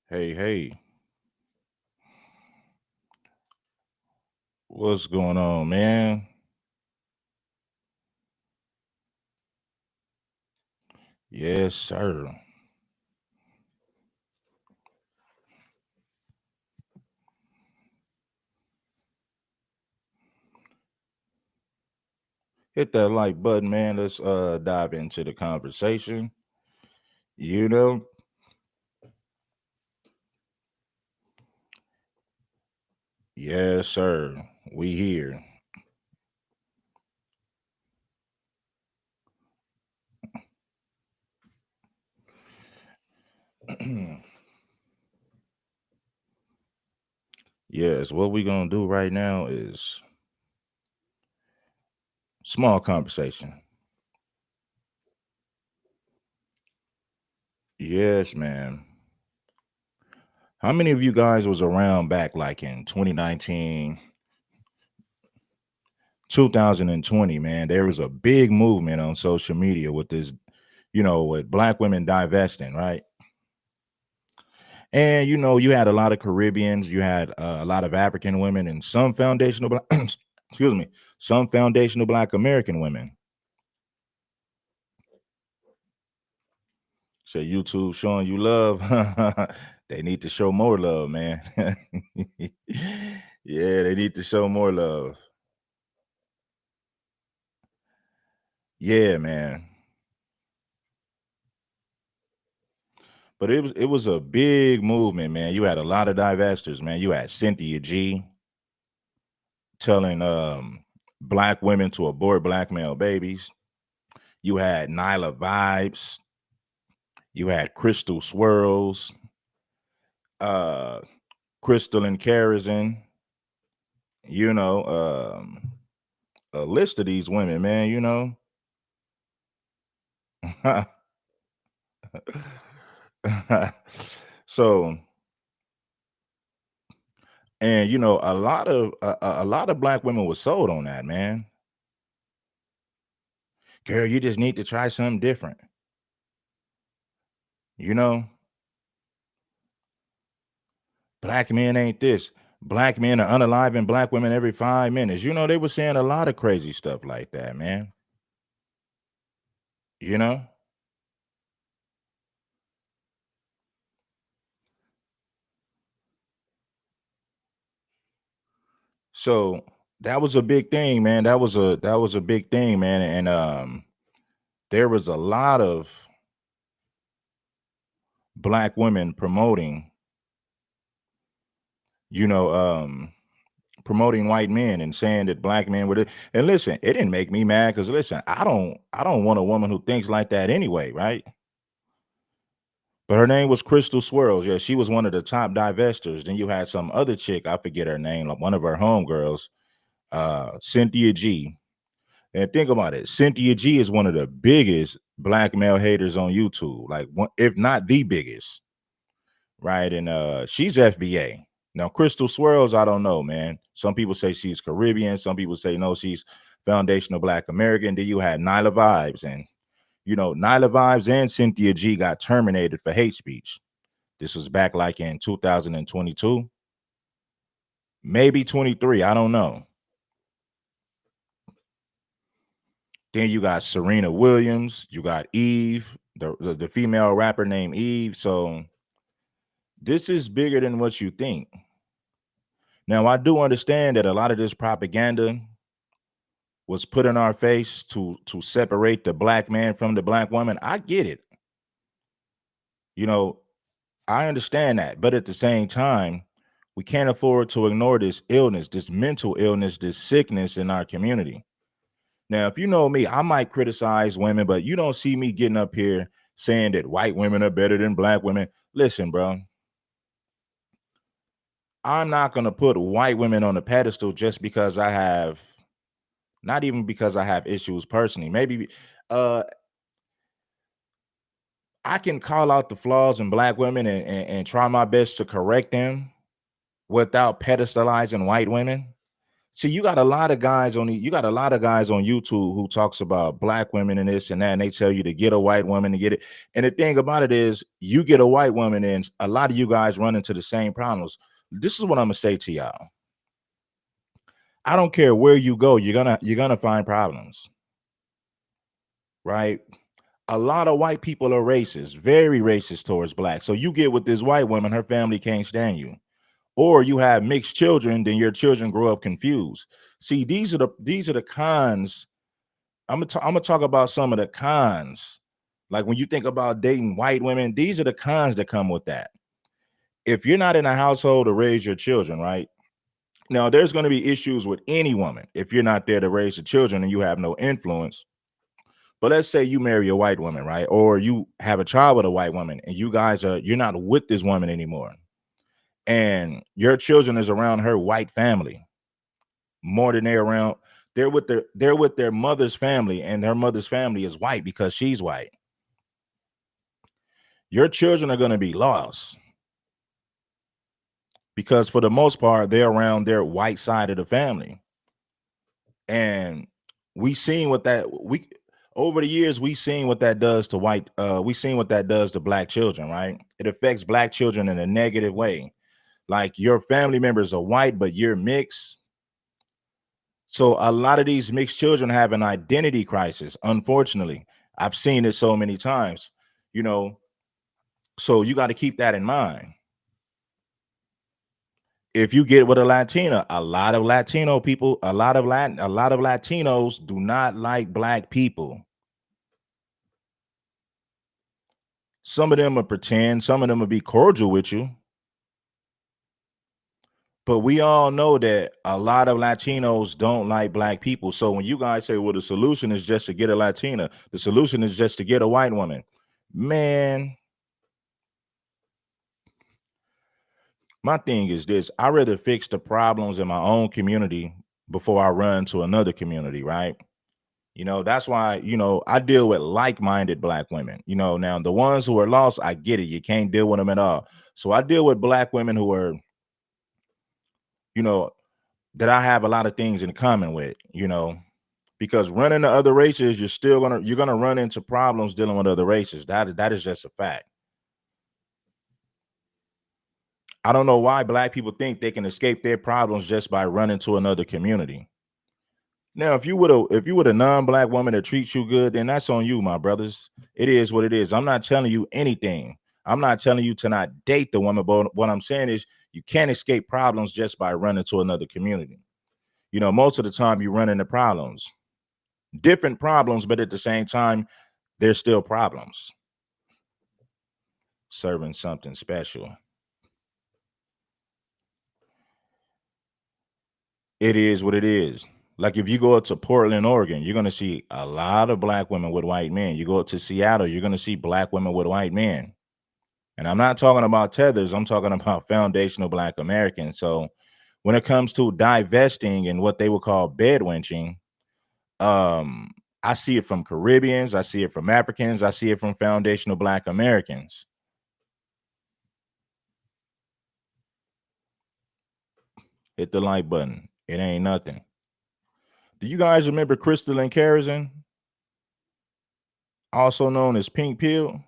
Hey, hey, what's going on, man? Yes, sir. Hit that like button, man. Let's dive into the conversation. You know, yes, sir. We here. Yes, what we gonna do right now is small conversation. Yes, man. How many of you guys was around back like in 2019, 2020, man? There was a big movement on social media with this, with black women divesting, right? And you had a lot of Caribbeans, you had a lot of African women, and some foundational black, excuse me, some foundational Black American women. So YouTube showing you love. They need to show more love, man. Yeah, they need to show more love. Yeah, man. But it was a big movement, man. You had a lot of divestors, man. You had Cynthia G telling black women to abort black male babies. You had Nyla Vibes. You had Crystal Swirls, uh, Crystal and Karazin, you know, a list of these women, man, So, and a lot of black women were sold on that, man. Girl, you just need to try something different. You know, black men ain't this. Black men are unaliving black women every 5 minutes. They were saying a lot of crazy stuff like that, man. You know? So that was a big thing, man. That was a big thing, man. And there was a lot of black women you know, um, promoting white men and saying that black men were. And listen, it didn't make me mad because listen, I don't want a woman who thinks like that anyway, right? But her name was Crystal Swirls. Yeah, she was one of the top divestors. Then you had some other chick, I forget her name, like one of her homegirls, Cynthia G. And think about it. Cynthia G is one of the biggest black male haters on YouTube, like one, if not the biggest, right? And she's FBA. Now, Crystal Swirls, I don't know, man. Some people say she's Caribbean. Some people say no, she's foundational Black American. Then you had Nyla Vibes, and Nyla Vibes and Cynthia G got terminated for hate speech. This was back like in 2022, maybe 23. I don't know. Then you got Serena Williams, you got Eve, the female rapper named Eve. So this is bigger than what you think. Now I do understand that a lot of this propaganda was put in our face to separate the black man from the black woman. I get it. You know, I understand that, but at the same time, we can't afford to ignore this illness, this mental illness, this sickness in our community. Now, if you know me, I might criticize women, but you don't see me getting up here saying that white women are better than black women. Listen, bro, I'm not going to put white women on a pedestal just because I have, not even because I have issues personally. Maybe uh, I can call out the flaws in black women and try my best to correct them without pedestalizing white women. See, you got a lot of guys you got a lot of guys on YouTube who talks about black women and this and that, and they tell you to get a white woman to get it. And the thing about it is, you get a white woman, and a lot of you guys run into the same problems. This is what I'm gonna say to y'all. I don't care where you go, you're gonna find problems, right? A lot of white people are racist, very racist towards black. So you get with this white woman, her family can't stand you. Or you have mixed children, then your children grow up confused. See, these are the cons. I'm gonna talk about some of the cons. Like when you think about dating white women, these are the cons that come with that. If you're not in a household to raise your children, right? Now, there's going to be issues with any woman if you're not there to raise the children and you have no influence. But let's say you marry a white woman, right? Or you have a child with a white woman and you're not with this woman anymore. And your children is around her white family more than they're with their mother's family, and their mother's family is white because she's white. Your children are going to be lost because for the most part they're around their white side of the family. And we seen what that we over the years we seen what that does to we seen what that does to black children, right? It affects black children in a negative way. Like your family members are white but you're mixed. So a lot of these mixed children have an identity crisis. Unfortunately, I've seen it so many times, you know. So you got to keep that in mind. If you get with a Latina, a lot of Latino people, a lot of Latinos do not like black people. Some of them will pretend, some of them will be cordial with you. But we all know that a lot of Latinos don't like black people. So when you guys say, well, the solution is just to get a Latina, the solution is just to get a white woman, man, my thing is this: I rather fix the problems in my own community before I run to another community, right? That's why, I deal with like-minded black women. Now the ones who are lost, I get it. You can't deal with them at all. So I deal with black women who are, you know, that I have a lot of things in common with, because running to other races, you're gonna run into problems dealing with other races. That is just a fact. I don't know why black people think they can escape their problems just by running to another community. Now, if you with a non-black woman that treats you good, then that's on you, my brothers. It is what it is. I'm not telling you anything. I'm not telling you to not date the woman, but what I'm saying is you can't escape problems just by running to another community. Most of the time you run into problems, different problems, but at the same time, there's still problems. Serving something special. It is what it is. Like if you go up to Portland, Oregon, you're gonna see a lot of black women with white men. You go up to Seattle, you're gonna see black women with white men. And I'm not talking about tethers, I'm talking about foundational black Americans. So when it comes to divesting and what they would call bed wenching, um, I see it from Caribbeans, I see it from Africans, I see it from foundational black Americans. Hit the like button. It ain't nothing. Do you guys remember crystalline kerosene, also known as pink pill?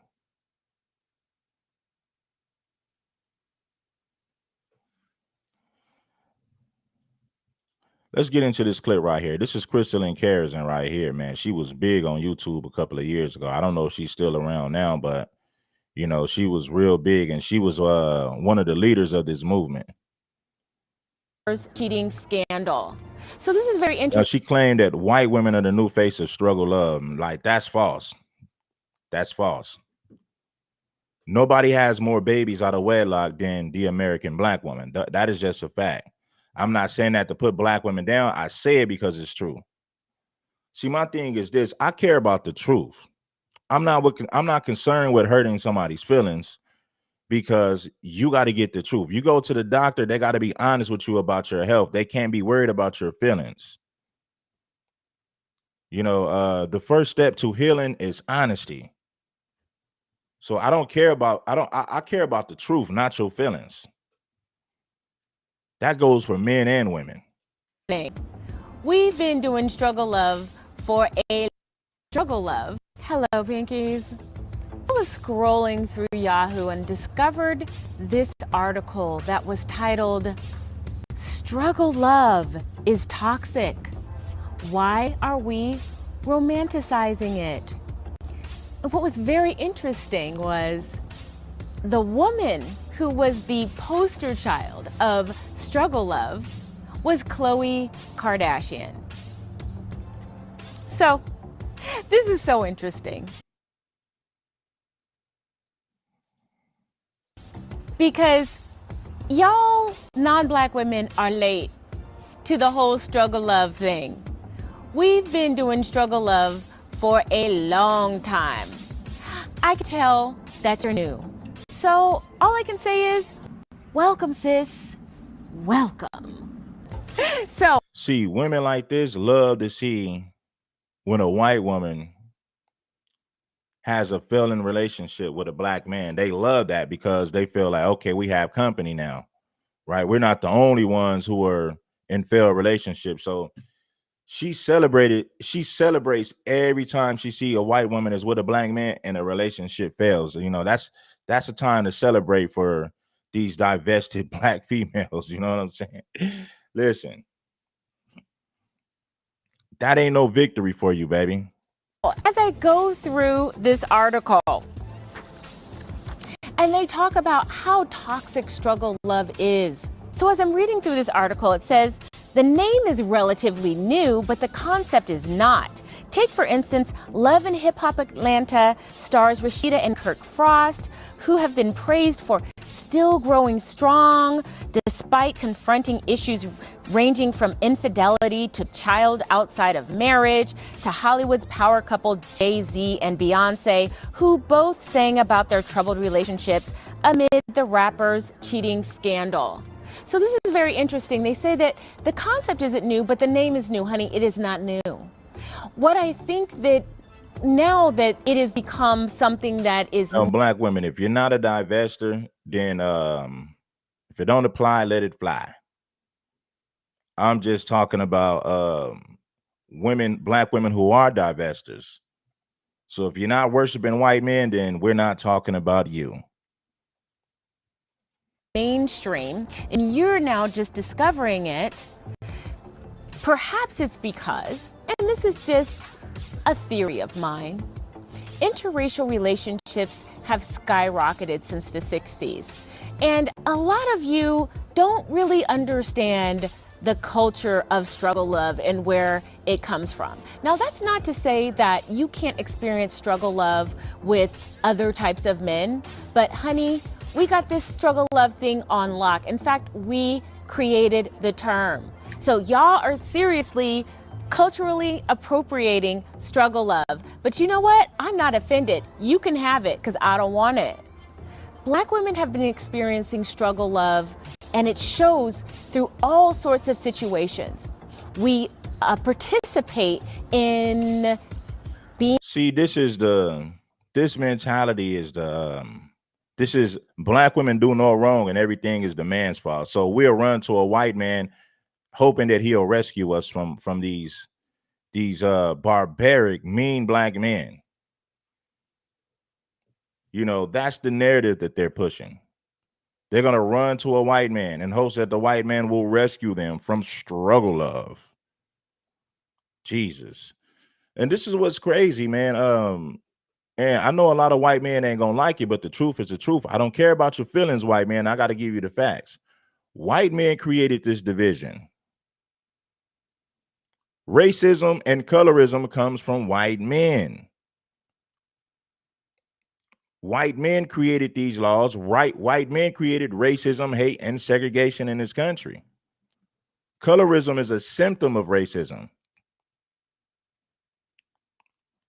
Let's get into this clip right here. This is crystalline kerosene right here, man. She was big on YouTube a couple of years ago. I don't know if she's still around now, but she was real big, and she was one of the leaders of this movement. Cheating scandal. So this is very Now, interesting. she claimed that white women are the new face of struggle love. Like, that's false. That's false. Nobody has more babies out of wedlock than the American black woman. That is just a fact. I'm not saying that to put black women down. I say it because it's true. See, my thing is this: I care about the truth. I'm not concerned with hurting somebody's feelings, because you got to get the truth. You go to the doctor, they got to be honest with you about your health. They can't be worried about your feelings. The first step to healing is honesty. So I don't care about I care about the truth, not your feelings. That goes for men and women. We've been doing struggle love for a struggle love. Hello, Pinkies. I was scrolling through Yahoo and discovered this article that was titled, Struggle Love is Toxic. Why are we romanticizing it? And what was very interesting was the woman who was the poster child of struggle love was Khloe Kardashian. So, this is so interesting. Because y'all non-black women are late to the whole struggle love thing. We've been doing struggle love for a long time. I can tell that you're new. So all I can say is, welcome, sis. Welcome. So, See, women like this love to see when a white woman has a failing relationship with a black man. They love that because they feel like, okay, we have company now, right? We're not the only ones who are in failed relationships. So she celebrates every time she see a white woman is with a black man and a relationship fails. You know, that's a time to celebrate for these divested black females. You know what I'm saying? Listen, that ain't no victory for you, baby. as I go through this article, and they talk about how toxic struggle love is. So as I'm reading through this article, it says, the name is relatively new, but the concept is not. Take, for instance, Love and Hip Hop Atlanta stars Rashida and Kirk Frost, who have been praised for still growing strong despite confronting issues ranging from infidelity to child outside of marriage to Hollywood's power couple Jay-Z and Beyonce, who both sang about their troubled relationships amid the rapper's cheating scandal. So this is very interesting. They say that the concept isn't new, but the name is new, honey. It is not new. What I think that now that it has become something that is Black women, if you're not a divester, then if it don't apply, let it fly. I'm just talking about black women who are divestors. So if you're not worshiping white men, then we're not talking about you. mainstream and you're now just discovering it, perhaps it's because, and this is just a theory of mine, interracial relationships have skyrocketed since the 60s. And a lot of you don't really understand the culture of struggle love and where it comes from. Now, that's not to say that you can't experience struggle love with other types of men, but honey, we got this struggle love thing on lock. In fact, we created the term. So y'all are seriously culturally appropriating struggle love. But you know what? I'm not offended. You can have it because I don't want it. Black women have been experiencing struggle love, and it shows through all sorts of situations. We participate in being. See, this mentality is this is black women do no wrong and everything is the man's fault. So we'll run to a white man hoping that he'll rescue us from these barbaric, mean black men. You know, that's the narrative that they're pushing. They're going to run to a white man and hope that the white man will rescue them from struggle love. Jesus. And this is what's crazy, man. And I know a lot of white men ain't going to like it, but the truth is the truth. I don't care about your feelings, white man. I got to give you the facts. White men created this division. Racism and colorism comes from white men. White men created these laws. White men created racism, hate, and segregation in this country. Colorism is a symptom of racism.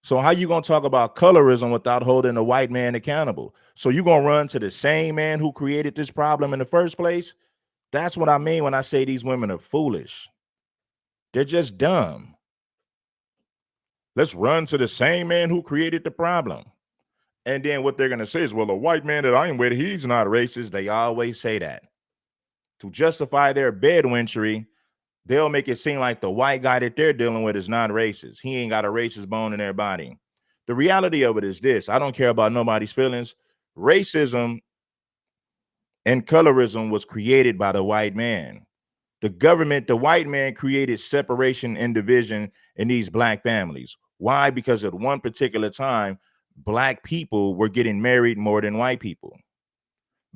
So how you going to talk about colorism without holding a white man accountable? So you going to run to the same man who created this problem in the first place? That's what I mean when I say these women are foolish. They're just dumb. Let's run to the same man who created the problem. And then what they're going to say is, well, the white man that I'm with, he's not racist. They always say that. To justify their bedwentry, they'll make it seem like the white guy that they're dealing with is not racist. He ain't got a racist bone in their body. The reality of it is this: I don't care about nobody's feelings. Racism and colorism was created by the white man. The government, the white man created separation and division in these black families. Why? Because at one particular time, black people were getting married more than white people.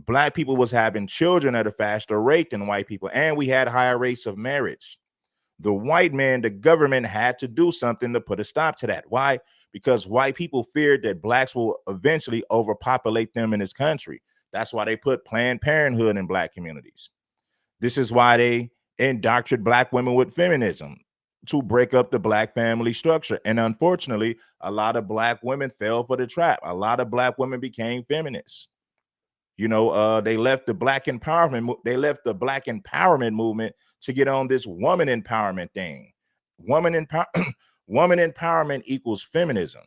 Black people was having children at a faster rate than white people, and we had higher rates of marriage. The white man, the government had to do something to put a stop to that. Why? Because white people feared that blacks will eventually overpopulate them in this country. That's why they put Planned Parenthood in black communities. This is why they indoctrinated black women with feminism to break up the black family structure. And unfortunately, a lot of black women fell for the trap. A lot of black women became feminists. They left the black empowerment. They left the black empowerment movement to get on this woman empowerment thing. Woman empowerment equals feminism.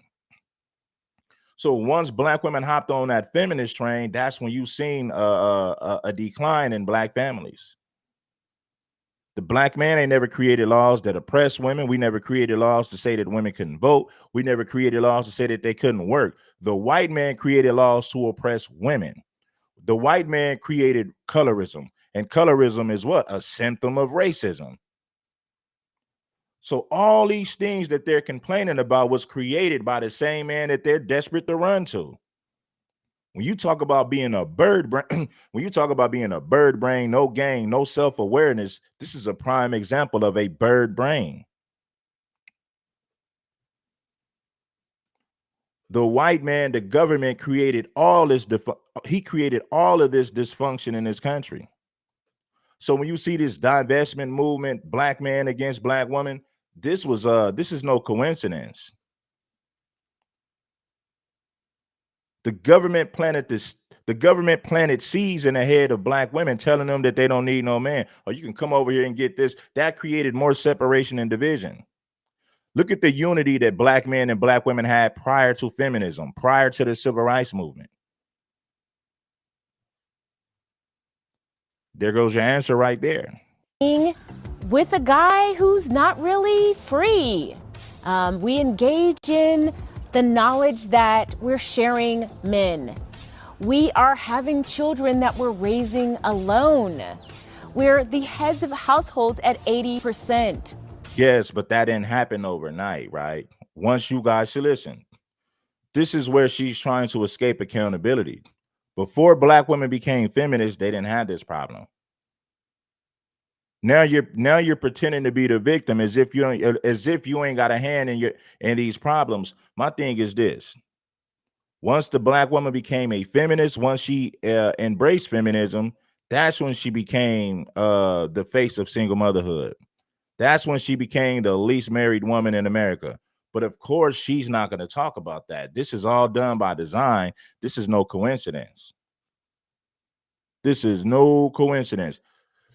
So once black women hopped on that feminist train, that's when you seen a decline in black families. The black man ain't never created laws that oppress women. We never created laws to say that women couldn't vote. We never created laws to say that they couldn't work. The white man created laws to oppress women. The white man created colorism, and colorism is what? A symptom of racism. So all these things that they're complaining about was created by the same man that they're desperate to run to. When you talk about being a bird brain, when you talk about being a bird brain, no gang, no self-awareness, this is a prime example of a bird brain. The white man, the government created all this, he created all of this dysfunction in this country. So when you see this divestment movement, black man against black woman, this is no coincidence. The government planted seeds in the head of black women, telling them that they don't need no man. Or you can come over here and get this. That created more separation and division. Look at the unity that black men and black women had prior to feminism, prior to the civil rights movement. There goes your answer right there. With a guy who's not really free. We engage in the knowledge that we're sharing men. We are having children that we're raising alone. We're the heads of households at 80%. Yes, but that didn't happen overnight, right? Once you guys should listen, this is where she's trying to escape accountability. Before black women became feminists, they didn't have this problem. Now you're pretending to be the victim as if you ain't got a hand in these problems. My thing is this: once the black woman became a feminist, once she embraced feminism, that's when she became the face of single motherhood. That's when she became the least married woman in America. But of course, she's not going to talk about that. This is all done by design. This is no coincidence. This is no coincidence.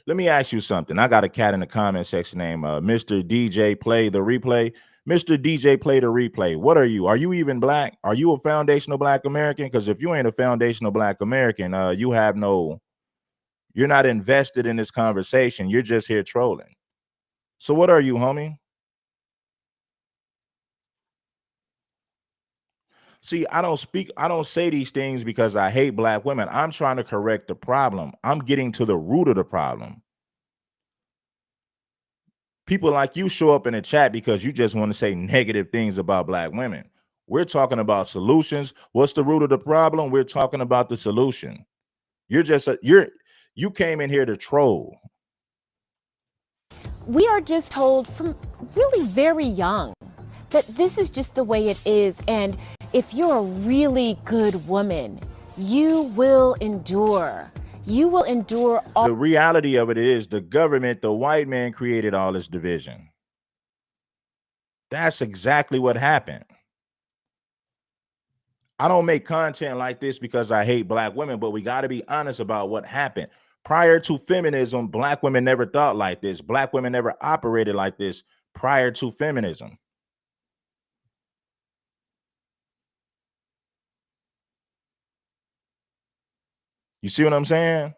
Let me ask you something. I got a cat in the comment section named Mr. DJ Play the Replay. Mr. DJ Play the Replay. What are you? Are you even black? Are you a foundational black American? Because if you ain't a foundational black American, you're not invested in this conversation. You're just here trolling. So what are you, homie? See, I don't say these things because I hate black women. I'm trying to correct the problem. I'm getting to the root of the problem. People like you show up in the chat because you just want to say negative things about black women. We're talking about solutions. What's the root of the problem? We're talking about the solution. You came in here to troll. We are just told from really very young that this is just the way it is. And if you're a really good woman, you will endure. You will endure all. The reality of it is the government, the white man created all this division. That's exactly what happened. I don't make content like this because I hate black women, but we got to be honest about what happened. Prior to feminism, black women never thought like this. Black women never operated like this prior to feminism. You see what I'm saying?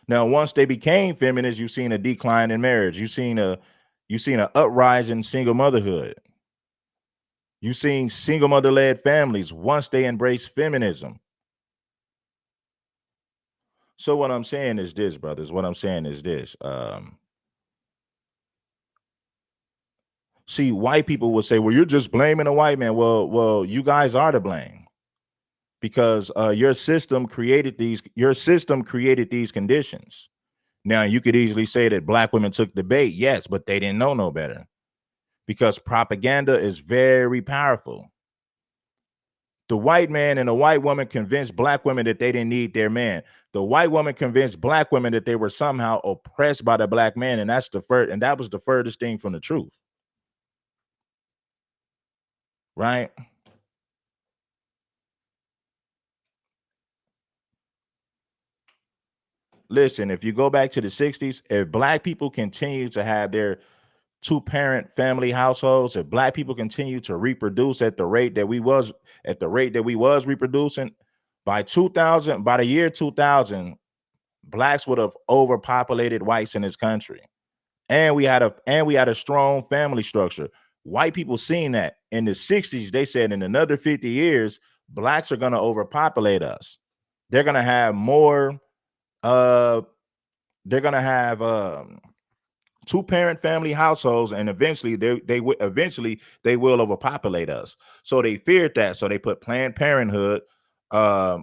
Now, once they became feminists, you've seen a decline in marriage. You've seen a You've seen an uprising single motherhood. You've seen single mother-led families once they embrace feminism. So what I'm saying is this, brothers. What I'm saying is this. See, white people will say, "Well, you're just blaming a white man." Well, you guys are to blame because your system created these. Your system created these conditions. Now, you could easily say that black women took the bait, yes, but they didn't know no better because propaganda is very powerful. The white man and the white woman convinced black women that they didn't need their man. The white woman convinced black women that they were somehow oppressed by the black man, and that was the furthest thing from the truth. Right? Listen, if you go back to the 60s, if black people continue to have their two-parent family households, if black people continue to reproduce at the rate that we was reproducing, by the year 2000, blacks would have overpopulated whites in this country. And we had a strong family structure. White people seen that in the 60s. They said in another 50 years, blacks are going to overpopulate us. They're going to have more they're going to have two-parent family households, and eventually they will overpopulate us. So they feared that. So they put Planned Parenthood,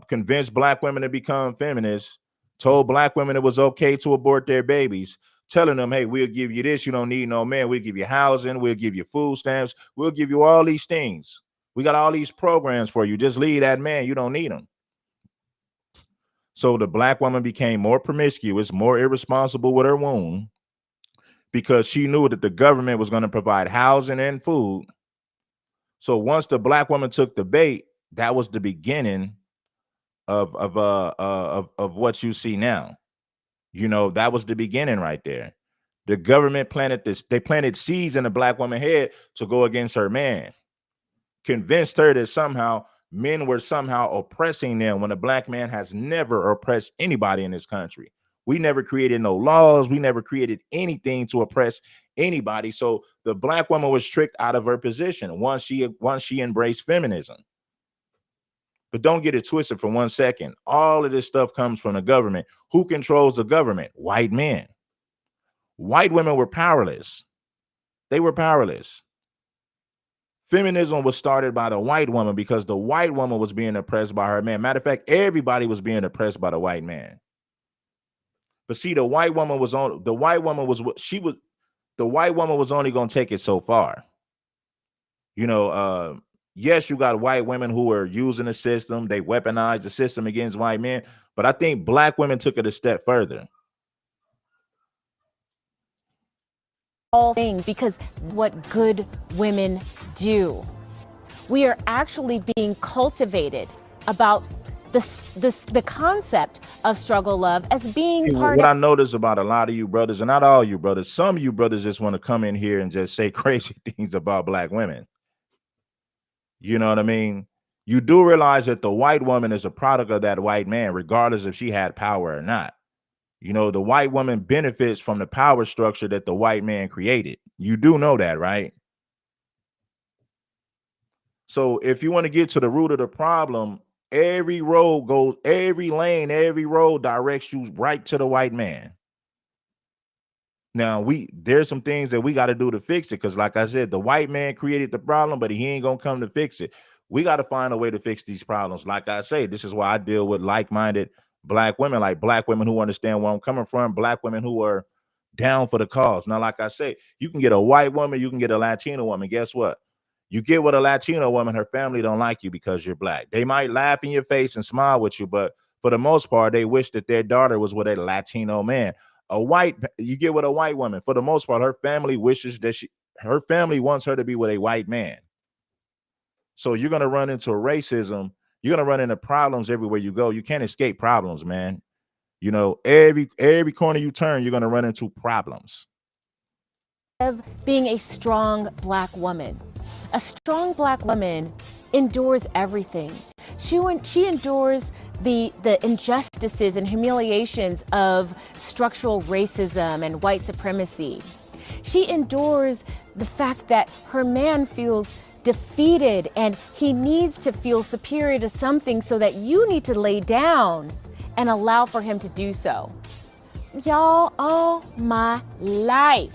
convinced black women to become feminists, told black women it was okay to abort their babies, telling them, hey, we'll give you this. You don't need no man. We'll give you housing. We'll give you food stamps. We'll give you all these things. We got all these programs for you. Just leave that man. You don't need him. So the black woman became more promiscuous, more irresponsible with her womb, because she knew that the government was going to provide housing and food. So once the black woman took the bait, that was the beginning of what you see now. You know, that was the beginning right there. The government they planted seeds in the black woman's head to go against her man, convinced her that somehow men were somehow oppressing them when a black man has never oppressed anybody in this country. We never created no laws. We never created anything to oppress anybody. So the black woman was tricked out of her position once she embraced feminism. But don't get it twisted for 1 second. All of this stuff comes from the government. Who controls the government? White men. White women were powerless. They were powerless. Feminism was started by the white woman because the white woman was being oppressed by her man. Matter of fact, everybody was being oppressed by the white man. But see, the white woman was only going to take it so far. You know, yes, you got white women who are using the system. They weaponize the system against white men. But I think black women took it a step further. All things, because what good women do. We are actually being cultivated about the concept of struggle love as being part what of. I notice about a lot of you brothers, and not all you brothers, some of you brothers just want to come in here and just say crazy things about black women. You know what I mean? You do realize that the white woman is a product of that white man, regardless if she had power or not. You know, the white woman benefits from the power structure that the white man created. You do know that, right? So if you want to get to the root of the problem, every road directs you right to the white man. Now there's some things that we got to do to fix it. Cause like I said, the white man created the problem, but he ain't going to come to fix it. We got to find a way to fix these problems. Like I say, this is why I deal with like-minded black women, like black women who understand where I'm coming from, black women who are down for the cause. Now, like I say, you can get a white woman, you can get a Latino woman. Guess what? You get with a Latino woman, her family don't like you because you're black. They might laugh in your face and smile with you, but for the most part, they wish that their daughter was with a Latino man. You get with a white woman, for the most part, her family wishes that her family wants her to be with a white man. So you're going to run into racism. You're going to run into problems everywhere you go. You can't escape problems, man. You know, every corner you turn, you're going to run into problems. Of being a strong black woman. A strong black woman endures everything. She endures the injustices and humiliations of structural racism and white supremacy. She endures the fact that her man feels defeated and he needs to feel superior to something, so that you need to lay down and allow for him to do so. Y'all, all my life,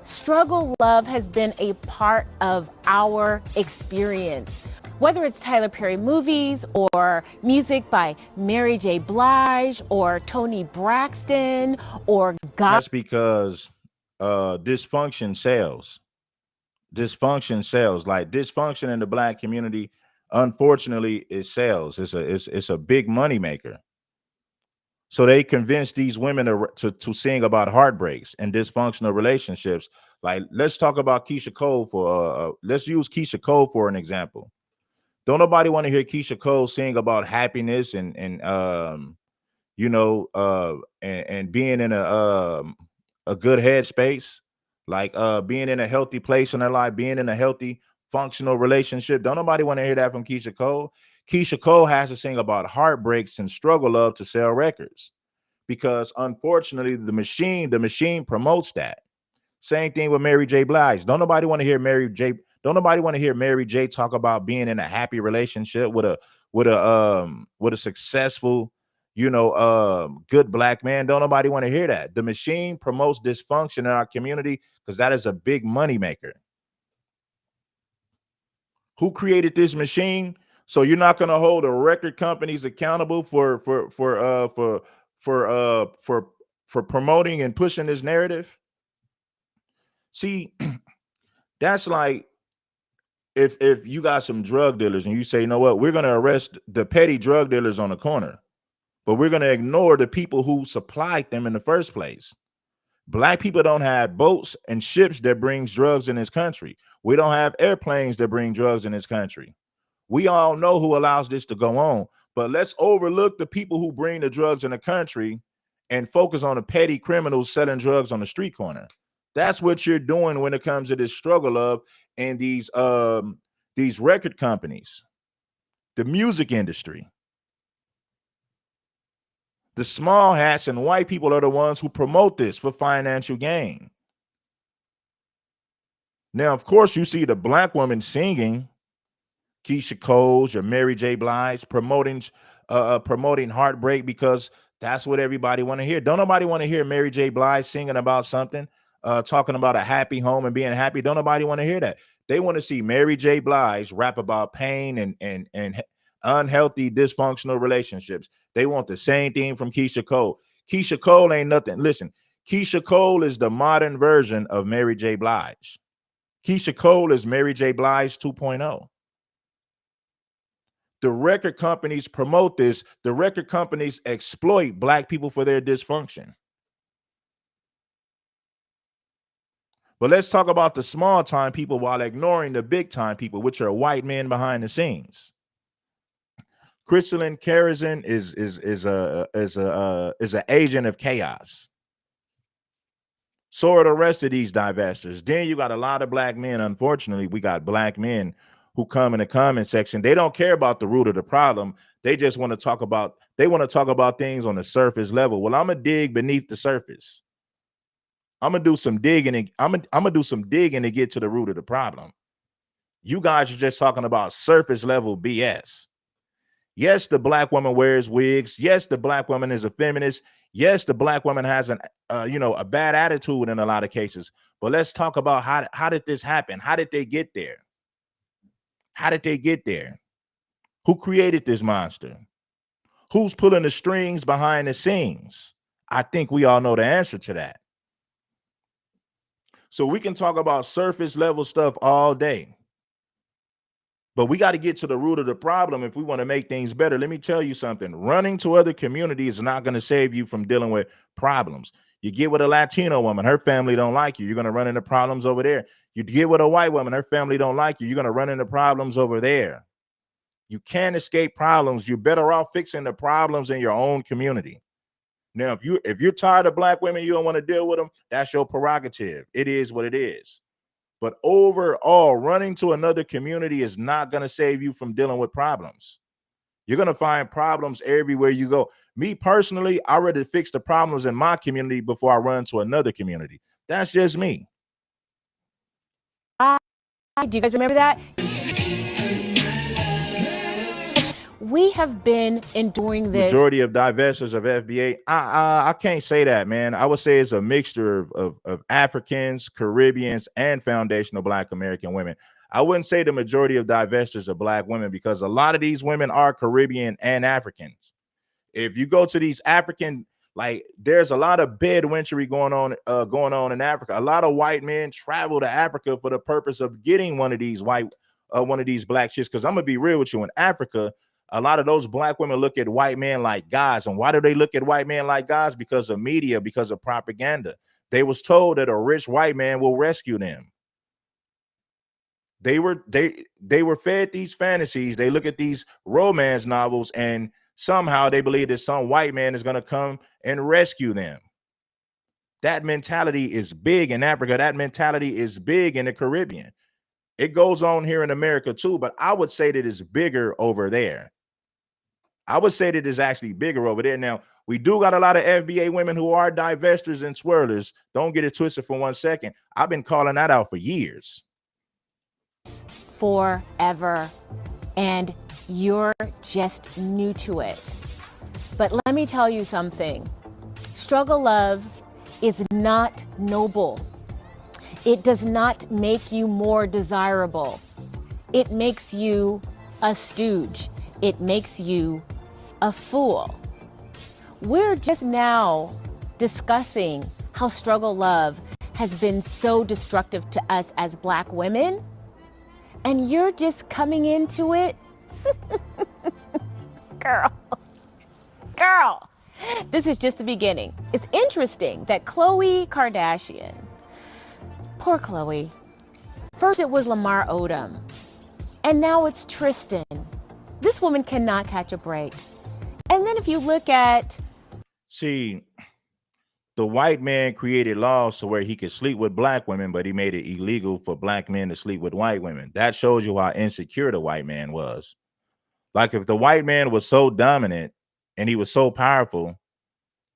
struggle love has been a part of our experience. Whether it's Tyler Perry movies or music by Mary J. Blige or Toni Braxton or God. That's because dysfunction sells. Dysfunction sells. Like dysfunction in the Black community, unfortunately, it sells. It's a big money maker. So they convince these women to sing about heartbreaks and dysfunctional relationships. Like, let's talk about Keisha Cole for let's use Keisha Cole for an example. Don't nobody want to hear Keisha Cole sing about happiness and and being in a good headspace, like being in a healthy place in their life, being in a healthy functional relationship. Don't nobody want to hear that from Keisha Cole. Keisha Cole has to sing about heartbreaks and struggle love to sell records, because unfortunately the machine promotes that. Same thing with Mary J. Blige. Don't nobody want to hear Mary J. Don't nobody want to hear Mary J. talk about being in a happy relationship with a successful, good Black man. Don't nobody want to hear that. The machine promotes dysfunction in our community because that is a big money maker. Who created this machine? So you're not going to hold the record companies accountable for promoting and pushing this narrative? See, that's like if you got some drug dealers and you say, you know what, we're going to arrest the petty drug dealers on the corner, but we're going to ignore the people who supplied them in the first place. Black people don't have boats and ships that brings drugs in this country. We don't have airplanes that bring drugs in this country. We all know who allows this to go on, but let's overlook the people who bring the drugs in the country and focus on the petty criminals selling drugs on the street corner. That's what you're doing when it comes to this struggle of and these record companies, the music industry. The small hats and white people are the ones who promote this for financial gain. Now, of course, you see the Black woman singing, Keisha Cole's, your Mary J. Blige, promoting heartbreak, because that's what everybody want to hear. Don't nobody want to hear Mary J. Blige singing about something, talking about a happy home and being happy. Don't nobody want to hear that. They want to see Mary J. Blige rap about pain and unhealthy, dysfunctional relationships. They want the same thing from Keisha Cole. Keisha Cole ain't nothing. Listen, Keisha Cole is the modern version of Mary J. Blige. Keisha Cole is Mary J. Blige 2.0. The record companies promote this. The record companies exploit Black people for their dysfunction. But let's talk about the small time people while ignoring the big time people, which are white men behind the scenes. Crystalline Kerosene is an agent of chaos. So are the rest of these divestors. Then you got a lot of Black men. Unfortunately, we got Black men who come in the comment section. They don't care about the root of the problem. They just want to talk about, things on the surface level. Well, I'm gonna dig beneath the surface. I'm gonna do some digging and I'm gonna do some digging to get to the root of the problem. You guys are just talking about surface level BS. Yes, the Black woman wears wigs. Yes, the Black woman is a feminist. Yes, the Black woman has a bad attitude in a lot of cases. But let's talk about how did this happen? How did they get there? How did they get there? Who created this monster? Who's pulling the strings behind the scenes? I think we all know the answer to that. So we can talk about surface level stuff all day, but we got to get to the root of the problem if we want to make things better. Let me tell you something. Running to other communities is not going to save you from dealing with problems. You get with a Latino woman, her family don't like you, you're going to run into problems over there. You get with a white woman, her family don't like you, you're going to run into problems over there. You can't escape problems. You're better off fixing the problems in your own community. Now, if you're tired of Black women, you don't want to deal with them, that's your prerogative. It is what it is. But overall, running to another community is not going to save you from dealing with problems. You're going to find problems everywhere you go. Me personally, I rather fix the problems in my community before I run to another community. That's just me. Do you guys remember that? We have been enduring this. Majority of divestors of FBA, I can't say that, man. I would say it's a mixture of Africans, Caribbeans, and foundational Black American women. I wouldn't say the majority of divestors are Black women, because a lot of these women are Caribbean and Africans. If you go to these African, like, there's a lot of bedwentry going on in Africa. A lot of white men travel to Africa for the purpose of getting one of these black chicks. Because I'm gonna be real with you, in Africa, a lot of those Black women look at white men like gods. And why do they look at white men like gods? Because of media, because of propaganda. They was told that a rich white man will rescue them. They were fed these fantasies. They look at these romance novels, and somehow they believe that some white man is going to come and rescue them. That mentality is big in Africa. That mentality is big in the Caribbean. It goes on here in America too, but I would say that it's bigger over there. I would say that it's actually bigger over there. Now, we do got a lot of FBA women who are divestors and swirlers. Don't get it twisted for 1 second. I've been calling that out for years. Forever. And you're just new to it. But let me tell you something. Struggle love is not noble. It does not make you more desirable. It makes you a stooge. It makes you a fool. We're just now discussing how struggle love has been so destructive to us as Black women, and you're just coming into it? Girl, this is just the beginning. It's interesting that Khloe Kardashian, poor Khloe, first it was Lamar Odom, and now it's Tristan. This woman cannot catch a break. And then if you look at... See, the white man created laws to where he could sleep with Black women, but he made it illegal for Black men to sleep with white women. That shows you how insecure the white man was. Like, if the white man was so dominant and he was so powerful,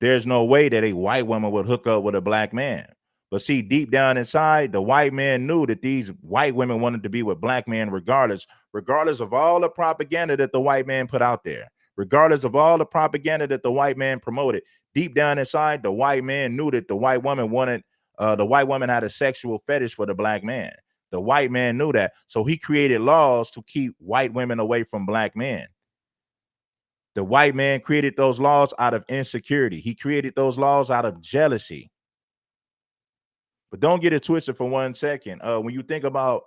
there's no way that a white woman would hook up with a Black man. But see, deep down inside, the white man knew that these white women wanted to be with Black men regardless of all the propaganda that the white man put out there, regardless of all the propaganda that the white man promoted. Deep down inside, the white man knew that the white woman had a sexual fetish for the Black man. The white man knew that. So he created laws to keep white women away from Black men. The white man created those laws out of insecurity. He created those laws out of jealousy. But don't get it twisted for 1 second. When you think about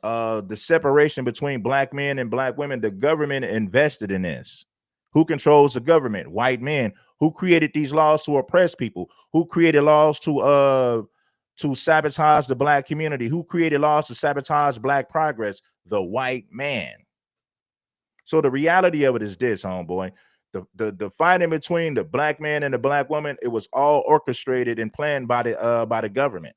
the separation between Black men and Black women, the government invested in this. Who controls the government? White men. Who created these laws to oppress people? Who created laws to sabotage the Black community? Who created laws to sabotage Black progress? The white man. So the reality of it is this, homeboy. The fighting between the Black man and the Black woman, it was all orchestrated and planned by the government.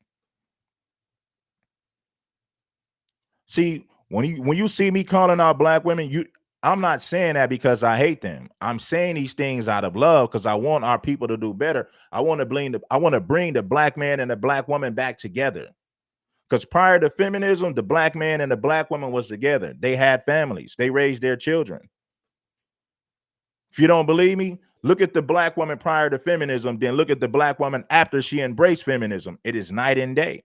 See, when you see me calling out Black women, I'm not saying that because I hate them. I'm saying these things out of love because I want our people to do better. I want to bring the Black man and the Black woman back together. Because prior to feminism, the Black man and the Black woman was together. They had families. They raised their children. If you don't believe me, look at the Black woman prior to feminism, then look at the Black woman after she embraced feminism. It is night and day.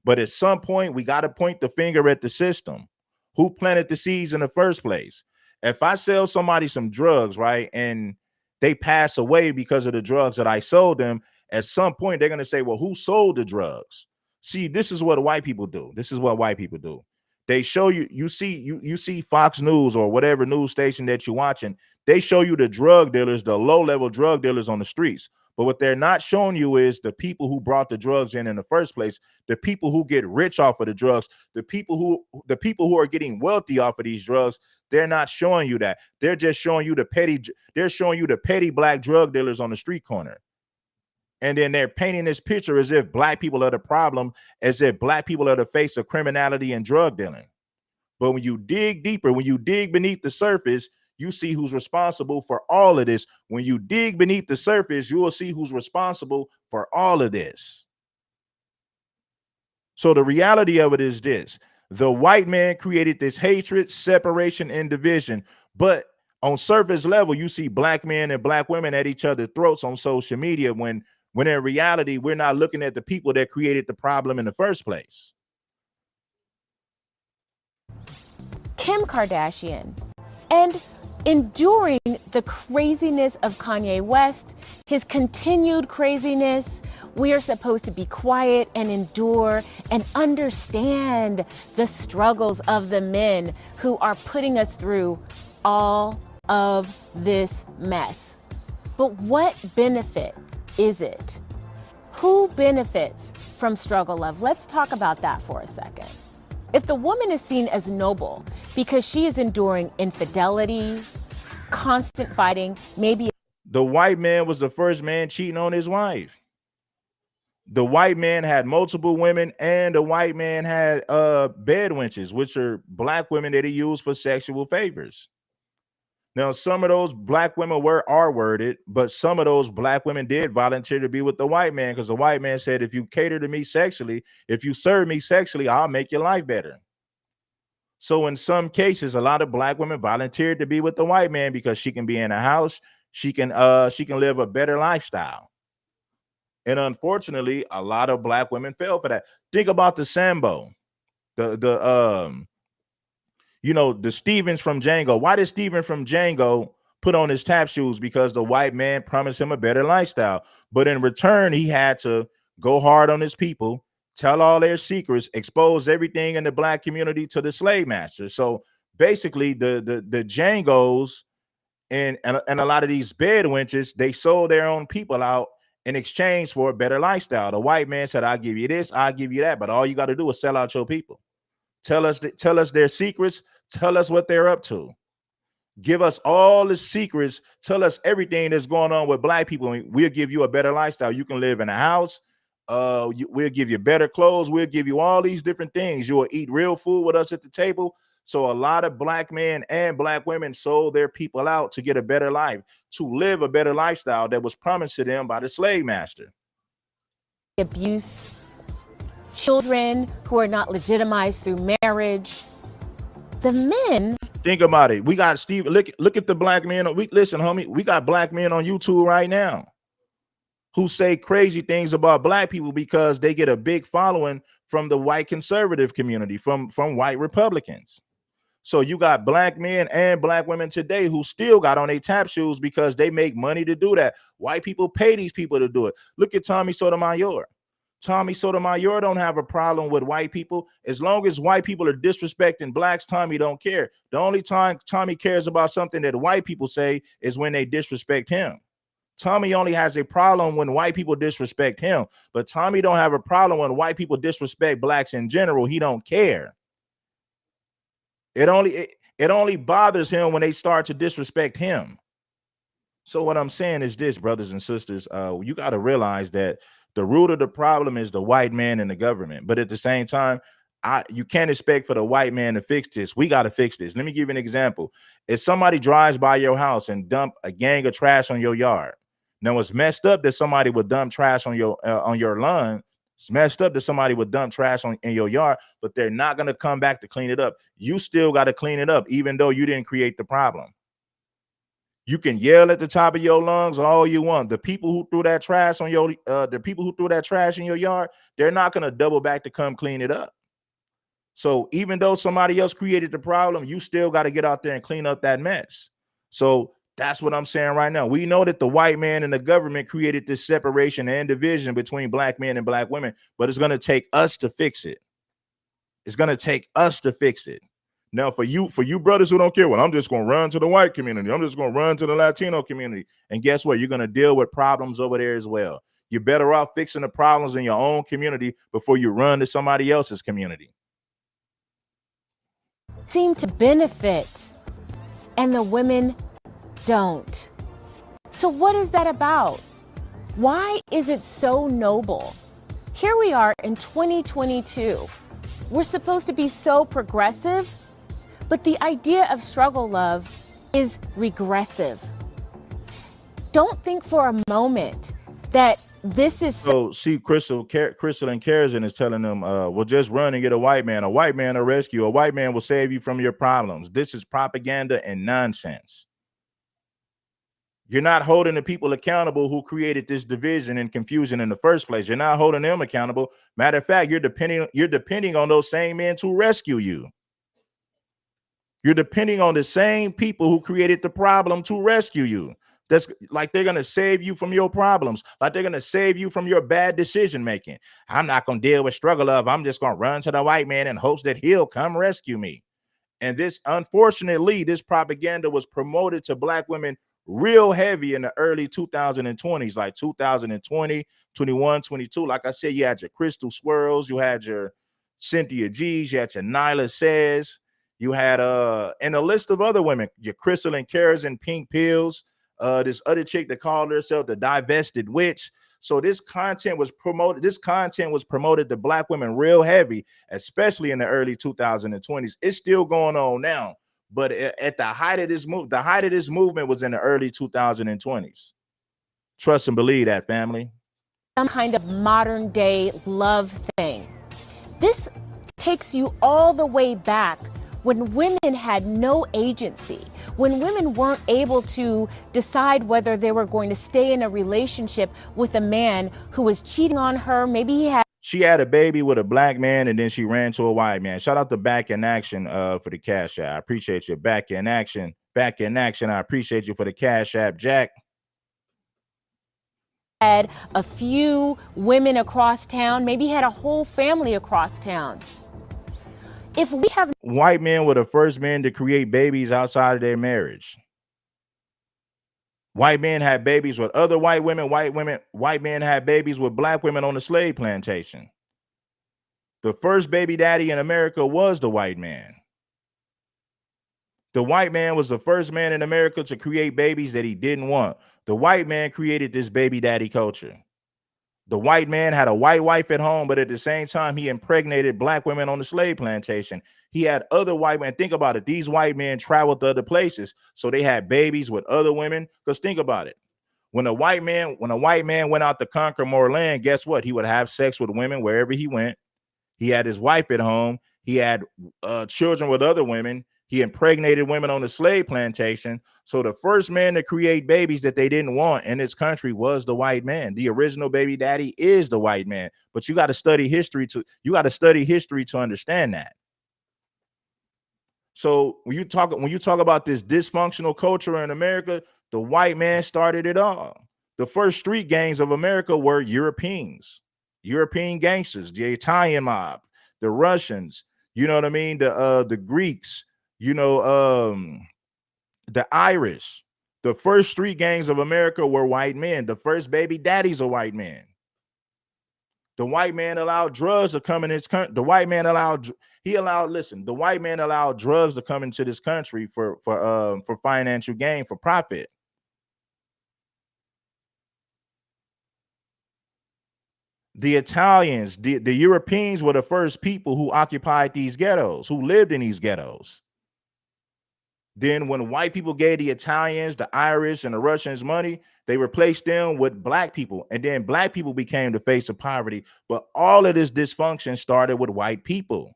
But at some point, we got to point the finger at the system. Who planted the seeds in the first place? If I sell somebody some drugs, right, and they pass away because of the drugs that I sold them, at some point, they're going to say, well, who sold the drugs? See, this is what white people do. This is what white people do. They show you, you see Fox News or whatever news station that you're watching. They show you the drug dealers, the low-level drug dealers on the streets. But what they're not showing you is the people who brought the drugs in the first place, the people who get rich off of the drugs, the people who are getting wealthy off of these drugs. They're not showing you that. They're just showing you the petty Black drug dealers on the street corner. And then they're painting this picture as if Black people are the problem, as if Black people are the face of criminality and drug dealing. But when you dig deeper, when you dig beneath the surface, you see who's responsible for all of this. When you dig beneath the surface, you will see who's responsible for all of this. So the reality of it is this. The white man created this hatred, separation, and division. But on surface level, you see black men and black women at each other's throats on social media when in reality, we're not looking at the people that created the problem in the first place. Kim Kardashian, and enduring the craziness of Kanye West, his continued craziness, we are supposed to be quiet and endure and understand the struggles of the men who are putting us through all of this mess. But what benefit is it? Who benefits from struggle love? Let's talk about that for a second. If the woman is seen as noble because she is enduring infidelity, constant fighting, maybe the white man was the first man cheating on his wife. The white man had multiple women, and the white man had bed wenches, which are black women that he used for sexual favors. Now, some of those black women were R-worded, but some of those black women did volunteer to be with the white man because the white man said, if you cater to me sexually, if you serve me sexually, I'll make your life better. So in some cases, a lot of black women volunteered to be with the white man because she can be in a house, she can live a better lifestyle. And unfortunately, a lot of black women fell for that. Think about the Sambo, the Stevens from Django. Why did Steven from Django put on his tap shoes? Because the white man promised him a better lifestyle. But in return, he had to go hard on his people, tell all their secrets, expose everything in the black community to the slave master. So basically, the Djangos and a lot of these bed wenches, they sold their own people out in exchange for a better lifestyle. The white man said, I'll give you this, I'll give you that, but all you got to do is sell out your people. Tell us their secrets, tell us what they're up to. Give us all the secrets, tell us everything that's going on with black people, and we'll give you a better lifestyle. You can live in a house, we'll give you better clothes, we'll give you all these different things. You will eat real food with us at the table. So a lot of black men and black women sold their people out to get a better life, to live a better lifestyle that was promised to them by the slave master. Abuse, children who are not legitimized through marriage. The men. Think about it. We got Steve. Look at the black men. Listen, homie. We got black men on YouTube right now who say crazy things about black people because they get a big following from the white conservative community, from white Republicans. So you got black men and black women today who still got on their tap shoes because they make money to do that. White people pay these people to do it. Look at Tommy Sotomayor. Tommy Sotomayor don't have a problem with white people. As long as white people are disrespecting blacks, Tommy don't care. The only time Tommy cares about something that white people say is when they disrespect him. Tommy only has a problem when white people disrespect him, but Tommy don't have a problem when white people disrespect blacks in general. He don't care. It only bothers him when they start to disrespect him. So what I'm saying is this, brothers and sisters, you got to realize that the root of the problem is the white man and the government. But at the same time, you can't expect for the white man to fix this. We got to fix this. Let me give you an example. If somebody drives by your house and dump a gang of trash on your yard, now it's messed up that somebody would dump trash on your lawn. It's messed up that somebody would dump trash in your yard, but they're not going to come back to clean it up. You still got to clean it up, even though you didn't create the problem. You can yell at the top of your lungs all you want. The people who threw that trash on the people who threw that trash in your yard, they're not going to double back to come clean it up. So even though somebody else created the problem, you still got to get out there and clean up that mess. So that's what I'm saying right now. We know that the white man and the government created this separation and division between black men and black women, but it's going to take us to fix it. It's going to take us to fix it. Now, for you brothers who don't care, well, I'm just going to run to the white community. I'm just going to run to the Latino community. And guess what? You're going to deal with problems over there as well. You're better off fixing the problems in your own community before you run to somebody else's community. Seem to benefit, and the women don't. So what is that about? Why is it so noble? Here we are in 2022. We're supposed to be so progressive, but the idea of struggle love is regressive. Don't think for a moment that This is So see, Crystal and Kerrigan is telling them, well, just run and get a white man. A white man will rescue. A white man will save you from your problems. This is propaganda and nonsense. You're not holding the people accountable who created this division and confusion in the first place. You're not holding them accountable. Matter of fact, you're depending on those same men to rescue you. You're depending on the same people who created the problem to rescue you. That's like they're going to save you from your problems, like they're going to save you from your bad decision making. I'm not going to deal with struggle of, I'm just going to run to the white man in hopes that he'll come rescue me. And this, unfortunately, this propaganda was promoted to black women real heavy in the early 2020s, like 2020, 21, 22. Like I said, you had your Crystal Swirls, you had your Cynthia G's, you had your Nyla Says, you had and a list of other women, your Crystal and Kara's and Pink Pills, this other chick that called herself the Divested Witch. So this content was promoted. This content was promoted to black women real heavy, especially in the early 2020s. It's still going on now, but at the height of this move, the height of this movement was in the early 2020s. Trust and believe that, family. some kind of modern day love thing. This takes you all the way back when women had no agency, when women weren't able to decide whether they were going to stay in a relationship with a man who was cheating on her. Maybe she had a baby with a black man and then she ran to a white man. Shout out to Back in Action for the Cash App. I appreciate you. Back in Action. Back in Action. I appreciate you for the Cash App, Jack. Had a few women across town, maybe had a whole family across town. If we have white men were the first men to create babies outside of their marriage. White men had babies with other white women. White men had babies with black women on the slave plantation. The first baby daddy in America was the white man. The white man was the first man in America to create babies that he didn't want. The white man created this baby daddy culture. The white man had a white wife at home, but at the same time, he impregnated black women on the slave plantation. He had other white men. Think about it. These white men traveled to other places, so they had babies with other women. Because think about it. When a white man went out to conquer more land, guess what? He would have sex with women wherever he went. He had his wife at home. He had children with other women. He impregnated women on the slave plantation. So the first man to create babies that they didn't want in this country was the white man. The original baby daddy is the white man. But you got to study history to understand that. So when you talk about this dysfunctional culture in America, the white man started it all. The first street gangs of America were European gangsters, the Italian mob, the Russians, you know what I mean? The Greeks, the Irish. The first street gangs of America were white men. The first baby daddies are white men. The white man allowed drugs to come in his country. The white man allowed drugs to come into this country for financial gain, for profit. The Italians, the Europeans were the first people who occupied these ghettos, who lived in these ghettos. Then when white people gave the Italians, the Irish, and the Russians money, they replaced them with black people. And then black people became the face of poverty. But all of this dysfunction started with white people.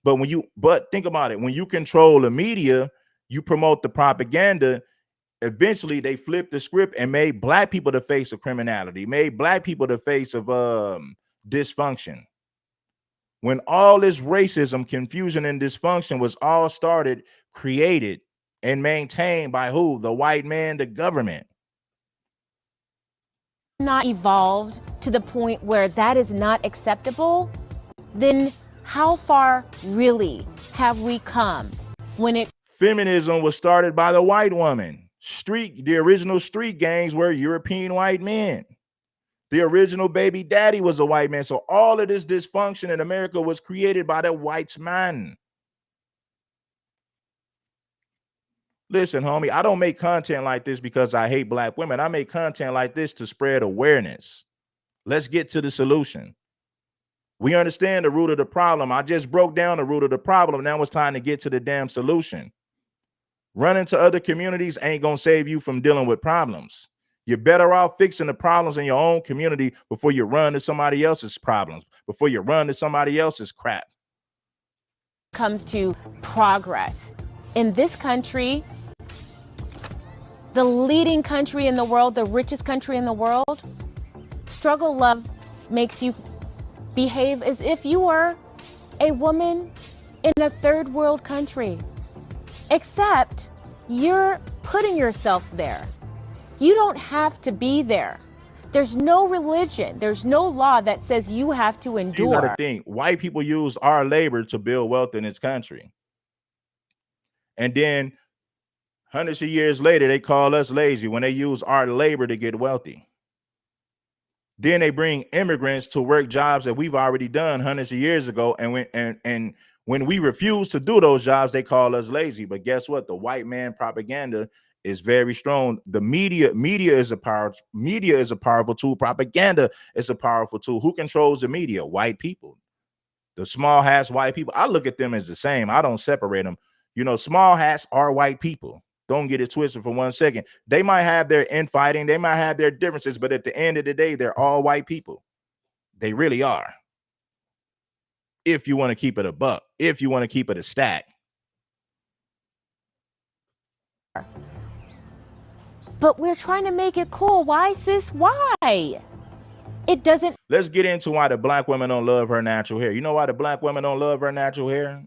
But think about it. When you control the media, you promote the propaganda. Eventually, they flipped the script and made black people the face of criminality, made black people the face of dysfunction. When all this racism, confusion, and dysfunction was all started, created, and maintained by who? The white man, the government. Not evolved to the point where that is not acceptable, then how far really have we come? Feminism was started by the white woman. The original street gangs were European white men. The original baby daddy was a white man. So all of this dysfunction in America was created by the white man. Listen, homie, I don't make content like this because I hate black women. I make content like this to spread awareness. Let's get to the solution. We understand the root of the problem. I just broke down the root of the problem. Now it's time to get to the damn solution. Running to other communities ain't going to save you from dealing with problems. You're better off fixing the problems in your own community before you run to somebody else's problems, before you run to somebody else's crap. Comes to progress. In this country, the leading country in the world, the richest country in the world, struggle love makes you behave as if you were a woman in a third world country. Except you're putting yourself there. You don't have to be there. There's no religion, there's no law that says you have to endure. You got to think, white people use our labor to build wealth in this country. And then hundreds of years later, they call us lazy when they use our labor to get wealthy. Then they bring immigrants to work jobs that we've already done hundreds of years ago. And when we refuse to do those jobs, they call us lazy. But guess what? The white man propaganda is very strong. The media is a powerful tool. Propaganda is a powerful tool. Who controls the media? White people. The small hats, white people. I look at them as the same. I don't separate them. You know, small hats are white people. Don't get it twisted for 1 second. They might have their infighting, they might have their differences, but at the end of the day, they're all white people. They really are. If you want to keep it a buck, if you want to keep it a stack. But we're trying to make it cool. Why, sis? Why? It doesn't. Let's get into why the black woman don't love her natural hair. You know why the black women don't love her natural hair?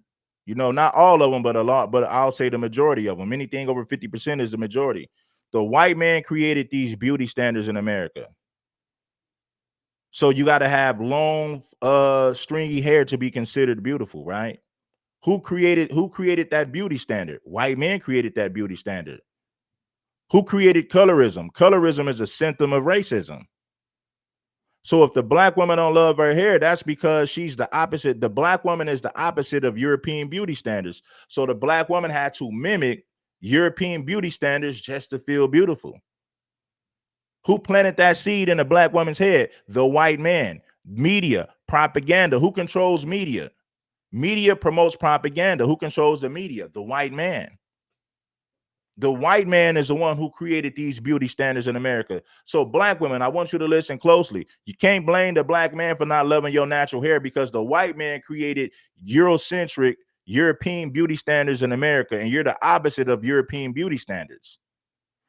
You know, not all of them, but a lot, but I'll say the majority of them. Anything over 50% is the majority. The white man created these beauty standards in America. So you got to have long, stringy hair to be considered beautiful, right? Who created that beauty standard? White men created that beauty standard. Who created colorism? Colorism is a symptom of racism. So if the black woman don't love her hair, that's because she's the opposite. The black woman is the opposite of European beauty standards. So the black woman had to mimic European beauty standards just to feel beautiful. Who planted that seed in the black woman's head? The white man. Media, propaganda. Who controls media? Media promotes propaganda. Who controls the media? The white man. The white man is the one who created these beauty standards in America. So black women, I want you to listen closely. You can't blame the black man for not loving your natural hair because the white man created Eurocentric European beauty standards in America, and you're the opposite of European beauty standards.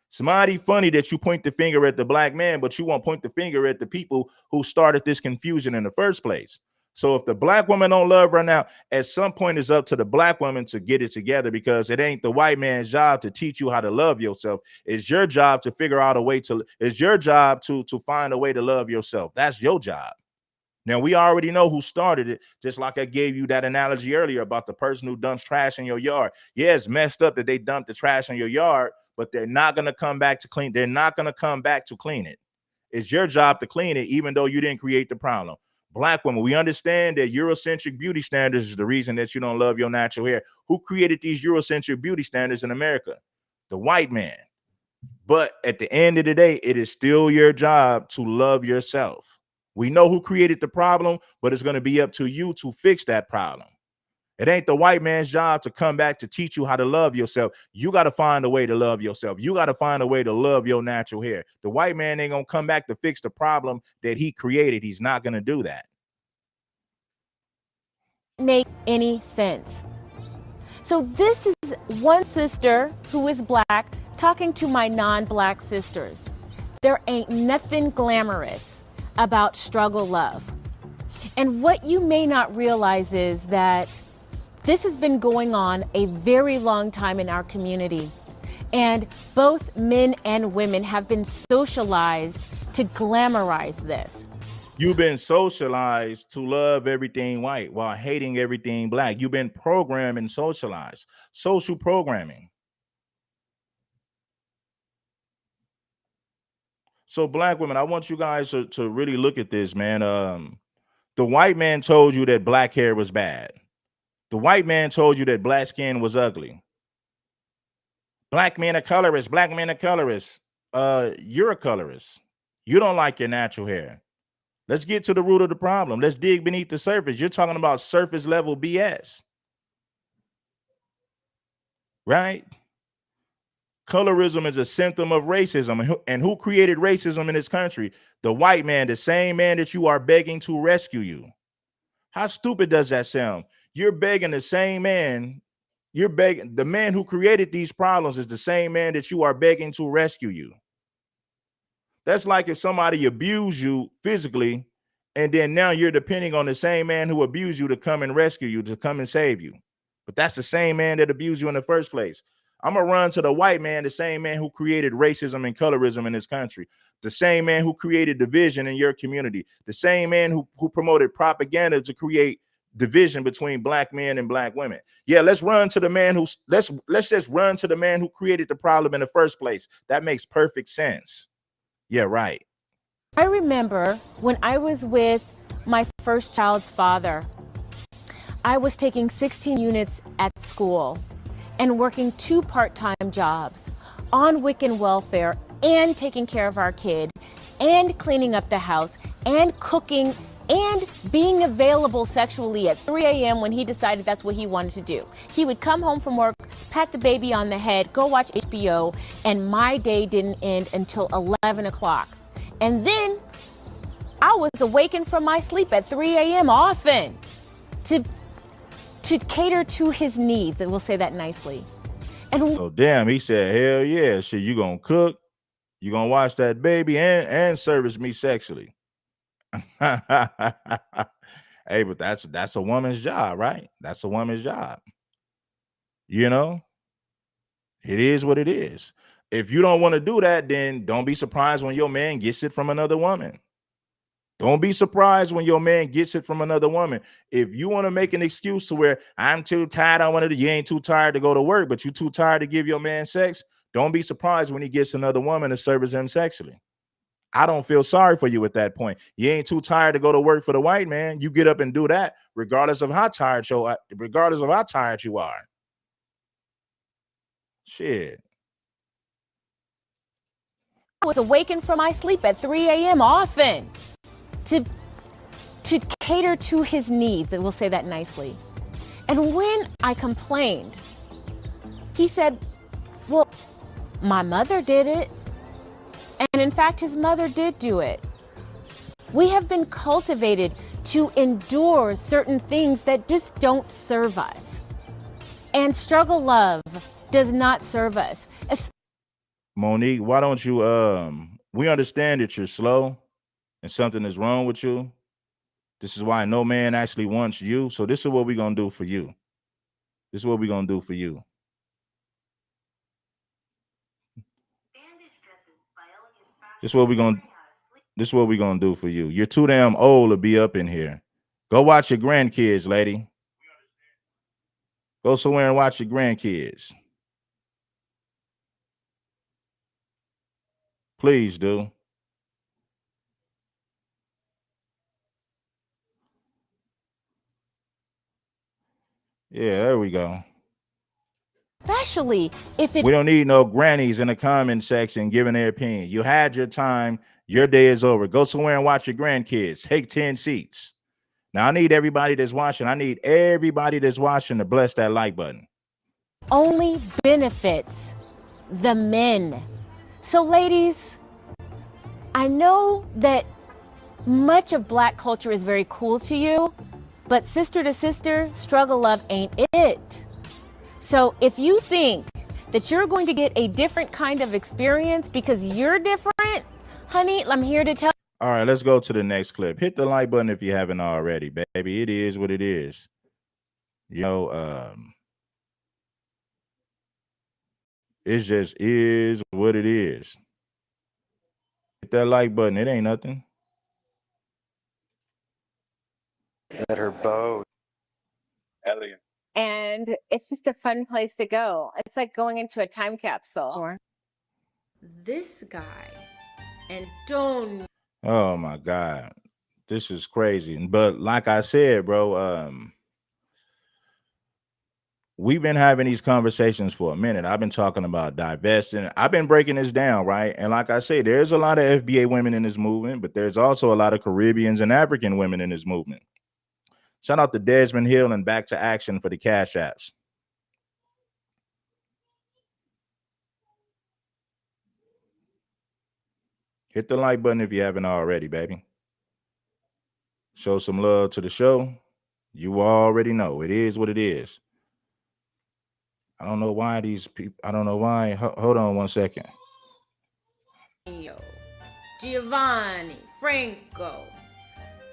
It's mighty funny that you point the finger at the black man, but you won't point the finger at the people who started this confusion in the first place. So if the black woman don't love her now, at some point it's up to the black woman to get it together, because it ain't the white man's job to teach you how to love yourself. It's your job to figure out a way to, it's your job to find a way to love yourself. That's your job. Now, we already know who started it, just like I gave you that analogy earlier about the person who dumps trash in your yard. Yeah, it's messed up that they dumped the trash in your yard, but they're not going to come back to clean. They're not going to come back to clean it. It's your job to clean it, even though you didn't create the problem. Black women, we understand that Eurocentric beauty standards is the reason that you don't love your natural hair. Who created these Eurocentric beauty standards in America? The white man. But at the end of the day, it is still your job to love yourself. We know who created the problem, but it's going to be up to you to fix that problem. It ain't the white man's job to come back to teach you how to love yourself. You got to find a way to love yourself. You got to find a way to love your natural hair. The white man ain't going to come back to fix the problem that he created. He's not going to do that. Make any sense. So this is one sister who is black talking to my non-black sisters. There ain't nothing glamorous about struggle love. And what you may not realize is that this has been going on a very long time in our community. And both men and women have been socialized to glamorize this. You've been socialized to love everything white while hating everything black. You've been programmed and socialized. Social programming. So black women, I want you guys to really look at this, man. The white man told you that black hair was bad. The white man told you that black skin was ugly. Black men are colorists. Black men are colorists. You're a colorist. You don't like your natural hair. Let's get to the root of the problem. Let's dig beneath the surface. You're talking about surface level BS. Right? Colorism is a symptom of racism. And who created racism in this country? The white man, the same man that you are begging to rescue you. How stupid does that sound? You're begging the same man. You're begging the man who created these problems is the same man that you are begging to rescue you. That's like if somebody abused you physically, and then now you're depending on the same man who abused you to come and rescue you, to come and save you. But that's the same man that abused you in the first place. I'm going to run to the white man, the same man who created racism and colorism in this country, the same man who created division in your community, the same man who promoted propaganda to create division between black men and black women. Yeah, let's run to the man who let's just run to the man who created the problem in the first place. That makes perfect sense. Yeah, right. I remember when I was with my first child's father, I was taking 16 units at school and working 2 part-time jobs on WIC welfare and taking care of our kid and cleaning up the house and cooking and being available sexually at 3 a.m. when he decided that's what he wanted to do. He would come home from work, pat the baby on the head, go watch HBO, and my day didn't end until 11 o'clock. And then I was awakened from my sleep at 3 a.m. often to cater to his needs, and we'll say that nicely. And oh damn, he said, hell yeah, shit, you gonna cook, you gonna watch that baby and service me sexually. Hey, but that's a woman's job, right? That's a woman's job. You know, it is what it is. If you don't want to do that, then don't be surprised when your man gets it from another woman. Don't be surprised when your man gets it from another woman. If you want to make an excuse to where I'm too tired, I wanted to, you ain't too tired to go to work, but you too tired to give your man sex, don't be surprised when he gets another woman to service him sexually. I don't feel sorry for you at that point. You ain't too tired to go to work for the white man. You get up and do that, regardless of how tired you are. Shit. I was awakened from my sleep at 3 a.m. often to cater to his needs, and we'll say that nicely. And when I complained, he said, well, my mother did it. And in fact, his mother did do it. We have been cultivated to endure certain things that just don't serve us. And struggle love does not serve us. Monique, why don't you, we understand that you're slow and something is wrong with you. This is why no man actually wants you. So this is what we're going to do for you. This is what we're going to do for you. This is what we're going to do for you. You're too damn old to be up in here. Go watch your grandkids, lady. Go somewhere and watch your grandkids. Please do. Yeah, there we go. Especially if we don't need no grannies in the comment section giving their opinion. You had your time. Your day is over. Go somewhere and watch your grandkids. Take 10 seats. Now, I need everybody that's watching. To bless that like button. Only benefits the men. So, ladies, I know that much of black culture is very cool to you, but sister to sister, struggle love ain't it. So if you think that you're going to get a different kind of experience because you're different, honey, I'm here to tell. All right, let's go to the next clip. Hit the like button if you haven't already, baby. It is what it is. You know, it just is what it is. Hit that like button. It ain't nothing. At her boat. Elliot. And it's just a fun place to go. It's like going into a time capsule. This guy and don't. Oh my God, this is crazy. But like I said, bro, we've been having these conversations for a minute. I've been talking about divesting. I've been breaking this down, right? And like I say, there's a lot of FBA women in this movement, but there's also a lot of Caribbeans and African women in this movement. Shout out to Desmond Hill and Back to Action for the Cash Apps. Hit the like button if you haven't already, baby. Show some love to the show. You already know it is what it is. I don't know why these people. I don't know why. Hold on one second. Giovanni, Franco,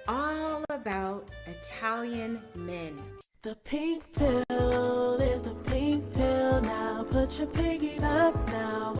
all about Italian men. The pink pill is the pink pill now. Put your piggies up now.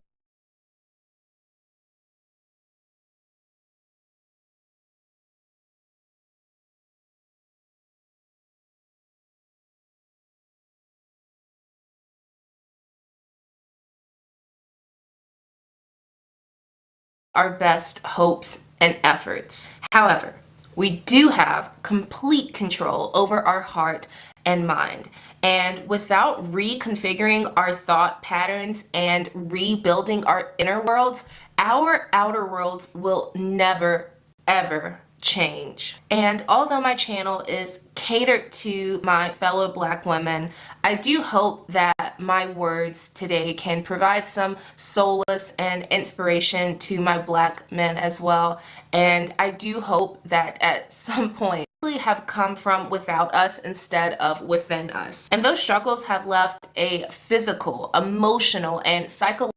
Our best hopes and efforts. However, we do have complete control over our heart and mind. And without reconfiguring our thought patterns and rebuilding our inner worlds, our outer worlds will never, ever change. And although my channel is catered to my fellow Black women, I do hope that my words today can provide some solace and inspiration to my Black men as well. And I do hope that at some point have come from without us instead of within us. And those struggles have left a physical, emotional, and psychological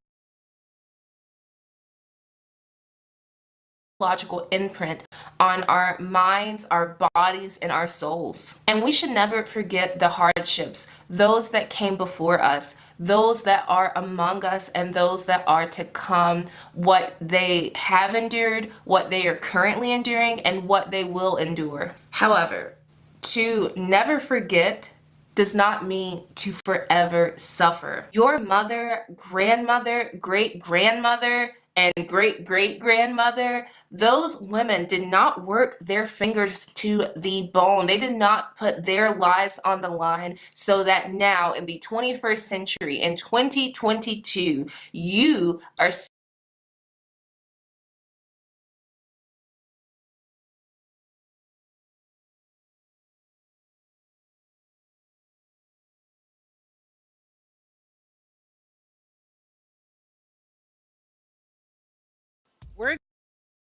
imprint on our minds, our bodies, and our souls. And we should never forget the hardships, those that came before us, those that are among us, and those that are to come, what they have endured, what they are currently enduring, and what they will endure. However, to never forget does not mean to forever suffer. Your mother, grandmother, great-grandmother, and great-great-grandmother, those women did not work their fingers to the bone. They did not put their lives on the line so that now in the 21st century, in 2022, you are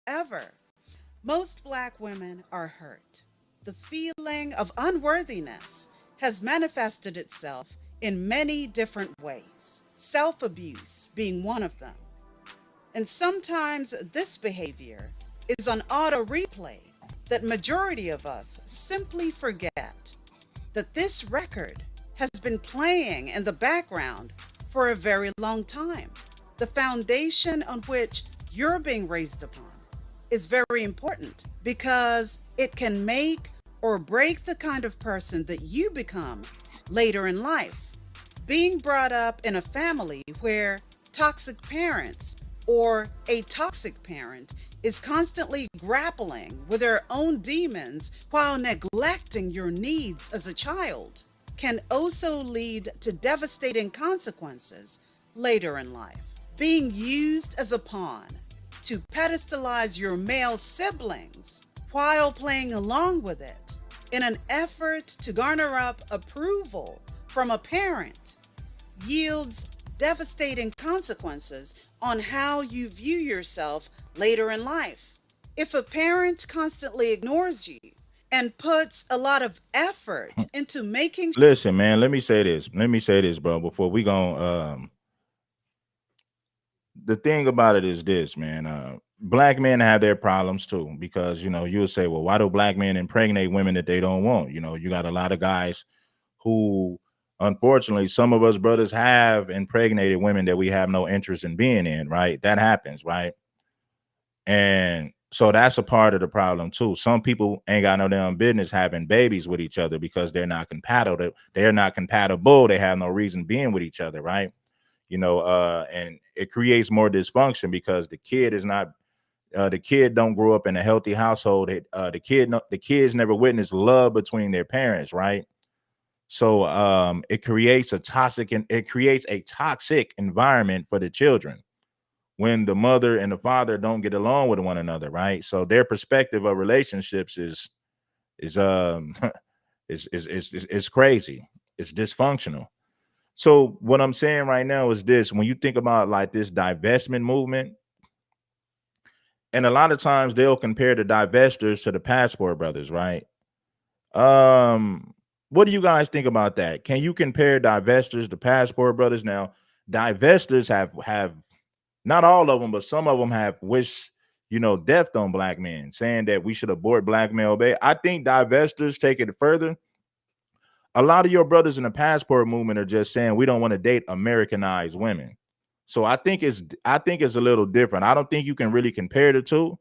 Wherever. Most Black women are hurt. The feeling of unworthiness has manifested itself in many different ways, self abuse being one of them. And sometimes this behavior is on auto replay that majority of us simply forget that this record has been playing in the background for a very long time. The foundation on which you're being raised upon is very important because it can make or break the kind of person that you become later in life. Being brought up in a family where toxic parents or a toxic parent is constantly grappling with their own demons while neglecting your needs as a child can also lead to devastating consequences later in life. Being used as a pawn to pedestalize your male siblings while playing along with it in an effort to garner up approval from a parent yields devastating consequences on how you view yourself later in life. If a parent constantly ignores you and puts a lot of effort into making Listen, man, let me say this. Let me say this, bro, before we go. The thing about it is this, man. Black men have their problems too, because you'll say, well, why do Black men impregnate women that they don't want? You got a lot of guys who, unfortunately, some of us brothers have impregnated women that we have no interest in being in, right? That happens, right? And so that's a part of the problem too. Some people ain't got no damn business having babies with each other because they're not compatible. They're not compatible. They have no reason being with each other, right? And it creates more dysfunction because the kid is not the kid don't grow up in a healthy household. The kids never witnessed love between their parents, right? So it creates a toxic environment for the children when the mother and the father don't get along with one another, right? So their perspective of relationships is is crazy. It's dysfunctional. So what I'm saying right now is this: when you think about like this divestment movement, And a lot of times they'll compare the divestors to the passport brothers, right? What do you guys think about that? Can you compare divestors to passport brothers? Now, divestors have not all of them, but some of them have wished, death on black men, saying that we should abort black male baby. I think divestors take it further. A lot of your brothers in the passport movement are just saying we don't want to date Americanized women. So I think it's a little different. I don't think you can really compare the two.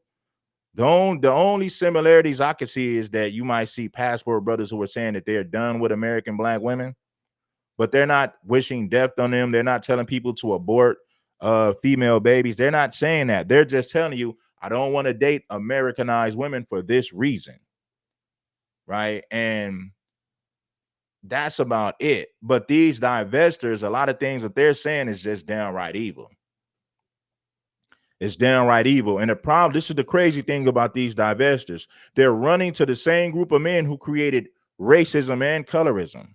The only similarities I could see is that you might see passport brothers who are saying that they're done with American black women, but they're not wishing death on them. They're not telling people to abort female babies. They're not saying that. They're just telling you, I don't want to date Americanized women for this reason. Right. And that's about it. But these divestors, a lot of things that they're saying is just downright evil. It's downright evil. And the problem, this is the crazy thing about these divestors. They're running to the same group of men who created racism and colorism.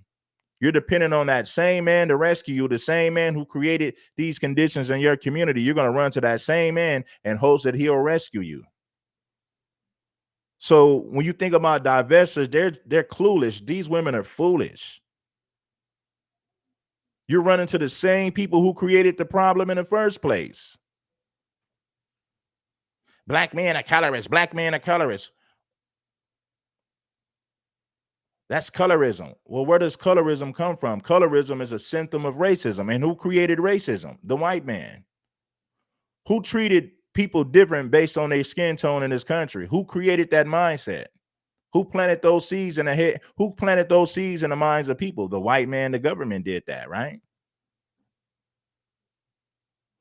You're depending on that same man to rescue you, the same man who created these conditions in your community. You're going to run to that same man and hopes that he'll rescue you. So when you think about divestors, they're clueless. These women are foolish. You're running to the same people who created the problem in the first place. Black men are colorists. Black men are colorists. That's colorism. Well, where does colorism come from? Colorism is a symptom of racism. And who created racism? The white man. Who treated people different based on their skin tone in this country? Who created that mindset? Who planted those seeds in the head? Who planted those seeds in the minds of people? The white man, the government did that, right?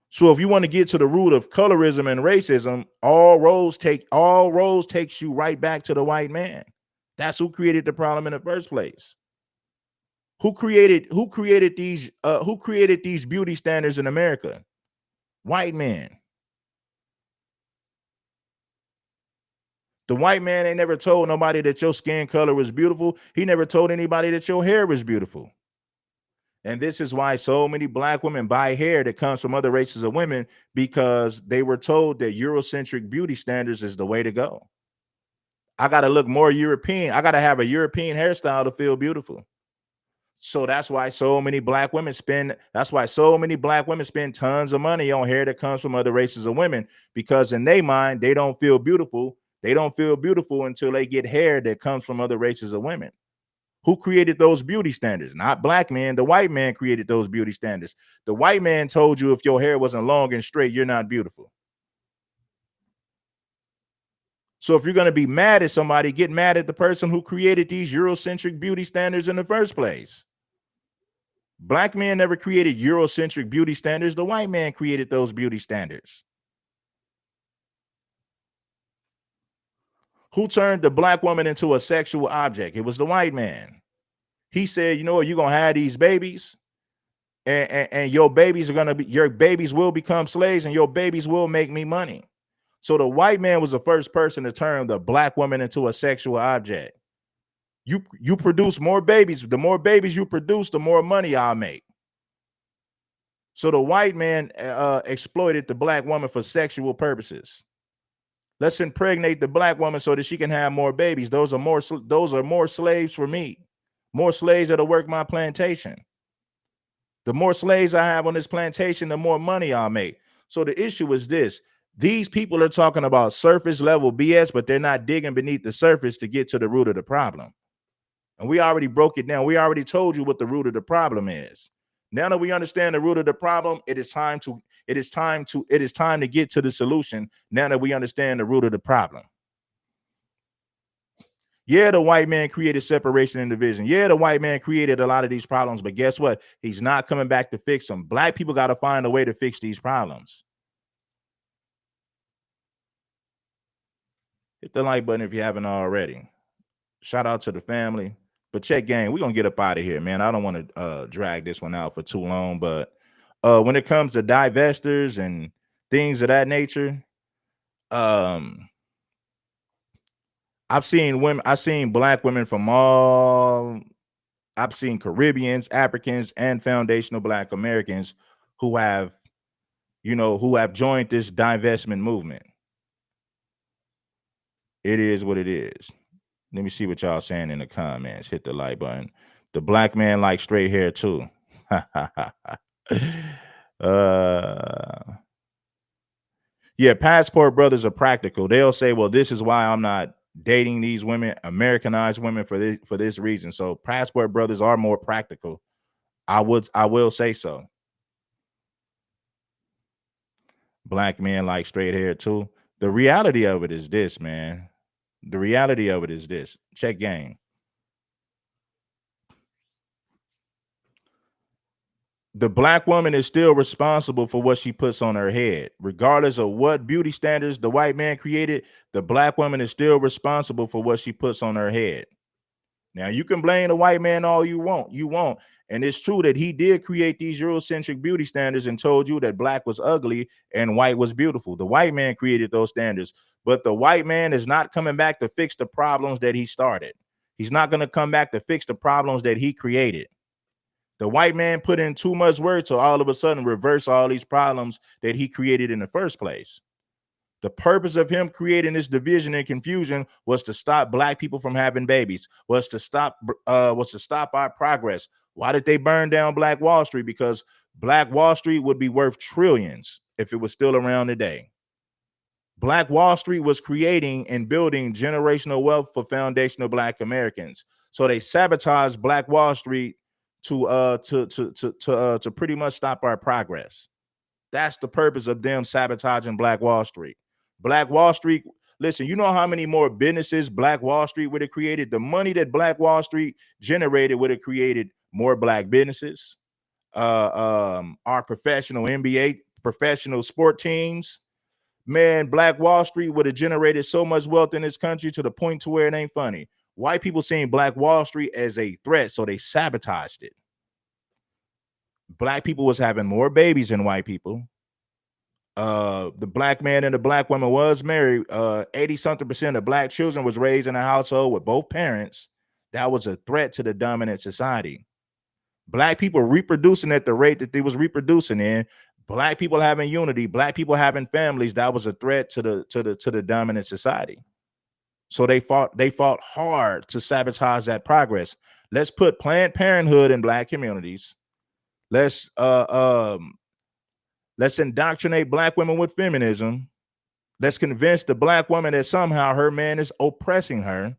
So if you want to get to the root of colorism and racism, all roads takes you right back to the white man. That's who created the problem in the first place. Who created these beauty standards in America? White man. The white man ain't never told nobody that your skin color was beautiful. He never told anybody that your hair was beautiful. And this is why so many black women buy hair that comes from other races of women, because they were told that Eurocentric beauty standards is the way to go. I got to look more European. I got to have a European hairstyle to feel beautiful. So that's why so many black women spend tons of money on hair that comes from other races of women, because in their mind, they don't feel beautiful. They don't feel beautiful until they get hair that comes from other races of women. Who created those beauty standards? Not black men. The white man created those beauty standards. The white man told you if your hair wasn't long and straight, you're not beautiful. So if you're going to be mad at somebody, get mad at the person who created these Eurocentric beauty standards in the first place. Black men never created Eurocentric beauty standards. The white man created those beauty standards. Who turned the black woman into a sexual object? It was the white man. He said, you know what, you're going to have these babies, and your babies will become slaves, and your babies will make me money. So the white man was the first person to turn the black woman into a sexual object. You produce more babies. The more babies you produce, the more money I'll make. So the white man exploited the black woman for sexual purposes. Let's impregnate the black woman so that she can have more babies. Those are more slaves for me. More slaves that'll work my plantation. The more slaves I have on this plantation, the more money I'll make. So the issue is this. These people are talking about surface level BS, but they're not digging beneath the surface to get to the root of the problem. And we already broke it down. We already told you what the root of the problem is. Now that we understand the root of the problem, it is time to get to the solution. Now that we understand the root of the problem. Yeah, the white man created separation and division. Yeah, the white man created a lot of these problems, but guess what? He's not coming back to fix them. Black people got to find a way to fix these problems. Hit the like button if you haven't already. Shout out to the family. But check gang, we're going to get up out of here, man. I don't want to drag this one out for too long, but when it comes to divestors and things of that nature, I've seen black women from I've seen Caribbeans, Africans, and foundational black Americans who have joined this divestment movement. It is what it is. Let me see what y'all saying in the comments. Hit the like button. The black man likes straight hair too. Yeah, passport brothers are practical. They'll say, well, this is why I'm not dating these women, Americanized women, for this reason. So passport brothers are more practical. I will say so. Black men like straight hair too. The reality of it is this, man. The reality of it is this. Check game. The black woman is still responsible for what she puts on her head. Regardless of what beauty standards the white man created, the black woman is still responsible for what she puts on her head. Now, you can blame the white man all you want. And it's true that he did create these Eurocentric beauty standards and told you that black was ugly and white was beautiful. The white man created those standards, but the white man is not coming back to fix the problems that he started. He's not going to come back to fix the problems that he created. The white man put in too much work to all of a sudden reverse all these problems that he created in the first place. The purpose of him creating this division and confusion was to stop black people from having babies, was to stop our progress. Why did they burn down Black Wall Street? Because Black Wall Street would be worth trillions if it was still around today. Black Wall Street was creating and building generational wealth for foundational black Americans. So they sabotaged Black Wall Street to pretty much stop our progress. That's the purpose of them sabotaging Black Wall Street. Black Wall Street, listen, you know how many more businesses Black Wall Street would have created? The money that Black Wall Street generated would have created more black businesses, our professional NBA, professional sport teams. Man, Black Wall Street would have generated so much wealth in this country to the point to where it ain't funny. White people seeing Black Wall Street as a threat, so they sabotaged it. Black people was having more babies than white people. The black man and the black woman was married. 80-something% of black children was raised in a household with both parents. That was a threat to the dominant society. Black people reproducing at the rate that they was reproducing in. Black people having unity. Black people having families. That was a threat to the dominant society. So they fought hard to sabotage that progress. Let's put Planned Parenthood in black communities. Let's indoctrinate black women with feminism. Let's convince the black woman that somehow her man is oppressing her.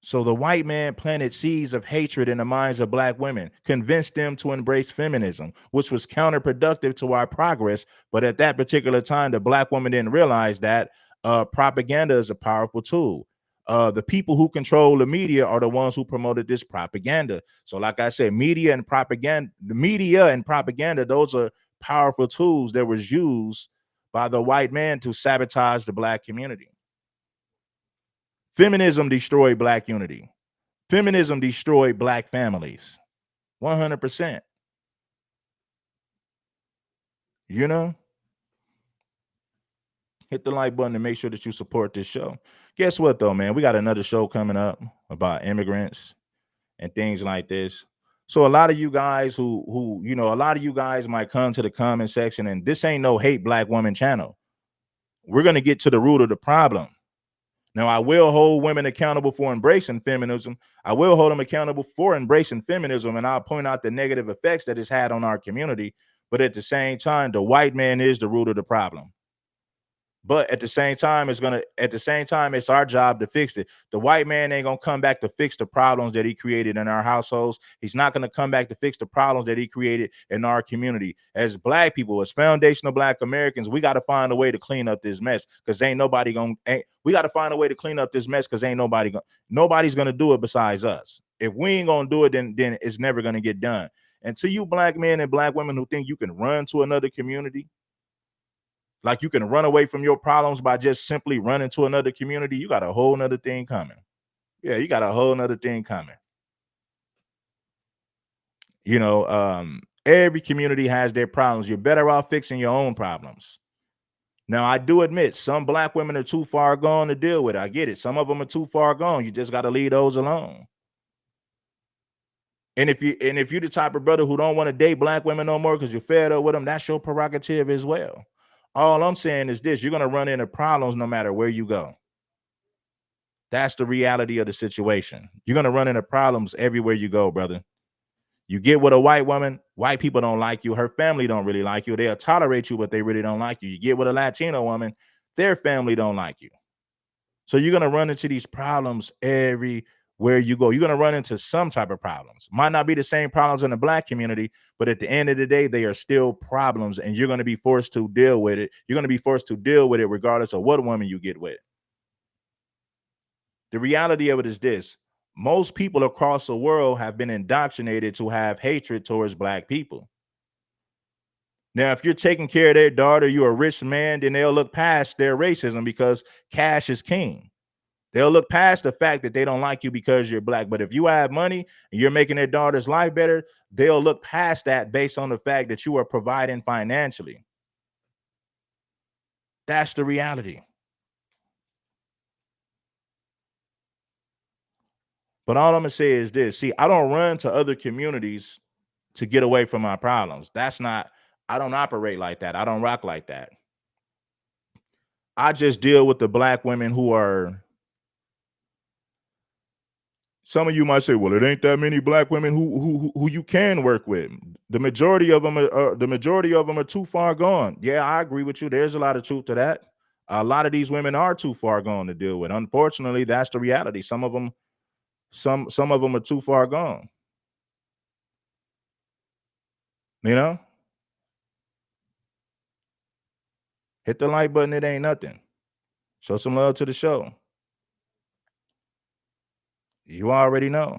So the white man planted seeds of hatred in the minds of black women, convinced them to embrace feminism, which was counterproductive to our progress. But at that particular time, the black woman didn't realize that propaganda is a powerful tool. The people who control the media are the ones who promoted this propaganda. So like I said, media and propaganda, those are powerful tools that was used by the white man to sabotage the black community. Feminism destroyed black unity. Feminism destroyed black families. 100%. You know? Hit the like button and make sure that you support this show. Guess what, though, man? We got another show coming up about immigrants and things like this. So a lot of you guys a lot of you guys might come to the comment section, and this ain't no hate black woman channel. We're going to get to the root of the problem. Now, I will hold women accountable for embracing feminism. I will hold them accountable for embracing feminism, and I'll point out the negative effects that it's had on our community. But at the same time, the white man is the root of the problem. But at the same time, it's our job to fix it. The white man ain't gonna come back to fix the problems that he created in our households. He's not gonna come back to fix the problems that he created in our community. As black people, as foundational black Americans, we got to find a way to clean up this mess, because we got to find a way to clean up this mess, because nobody's gonna do it besides us. If we ain't gonna do it, then it's never gonna get done. And to you black men and black women who think you can run to another community, like you can run away from your problems by just simply running to another community, you got a whole nother thing coming. Yeah, you got a whole nother thing coming. You know, every community has their problems. You're better off fixing your own problems. Now, I do admit some black women are too far gone to deal with. I get it. Some of them are too far gone. You just got to leave those alone. And if you're the type of brother who don't want to date black women no more because you're fed up with them, that's your prerogative as well. All I'm saying is this: you're gonna run into problems no matter where you go. That's the reality of the situation. You're gonna run into problems everywhere you go, brother. You get with a white woman, white people don't like you. Her family don't really like you. They'll tolerate you, but they really don't like you. You get with a Latino woman, their family don't like you. So you're gonna run into these problems everywhere you go. You're gonna run into some type of problems. Might not be the same problems in the black community, but at the end of the day, they are still problems, and you're gonna be forced to deal with it. You're gonna be forced to deal with it regardless of what woman you get with. The reality of it is this: most people across the world have been indoctrinated to have hatred towards black people. Now, if you're taking care of their daughter, you're a rich man, then they'll look past their racism because cash is king. They'll look past the fact that they don't like you because you're black. But if you have money and you're making their daughter's life better, they'll look past that based on the fact that you are providing financially. That's the reality. But all I'm gonna say is this: see, I don't run to other communities to get away from my problems. That's not, I don't operate like that. I don't rock like that. I just deal with the black women who are, some of you might say, well, it ain't that many black women who you can work with. The majority of them are too far gone. Yeah, I agree with you. There's a lot of truth to that. A lot of these women are too far gone to deal with. Unfortunately, that's the reality. Some of them are too far gone. You know? Hit the like button, it ain't nothing. Show some love to the show. You already know.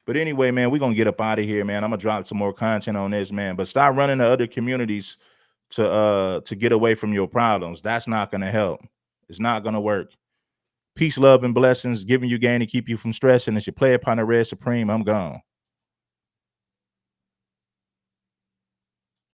But anyway, man, we're gonna get up out of here, man. I'm gonna drop some more content on this, man. But start running to other communities to get away from your problems. That's not gonna help. It's not gonna work. Peace, love, and blessings. Giving you gain to keep you from stressing. It's your player partner, Red Supreme. I'm gone.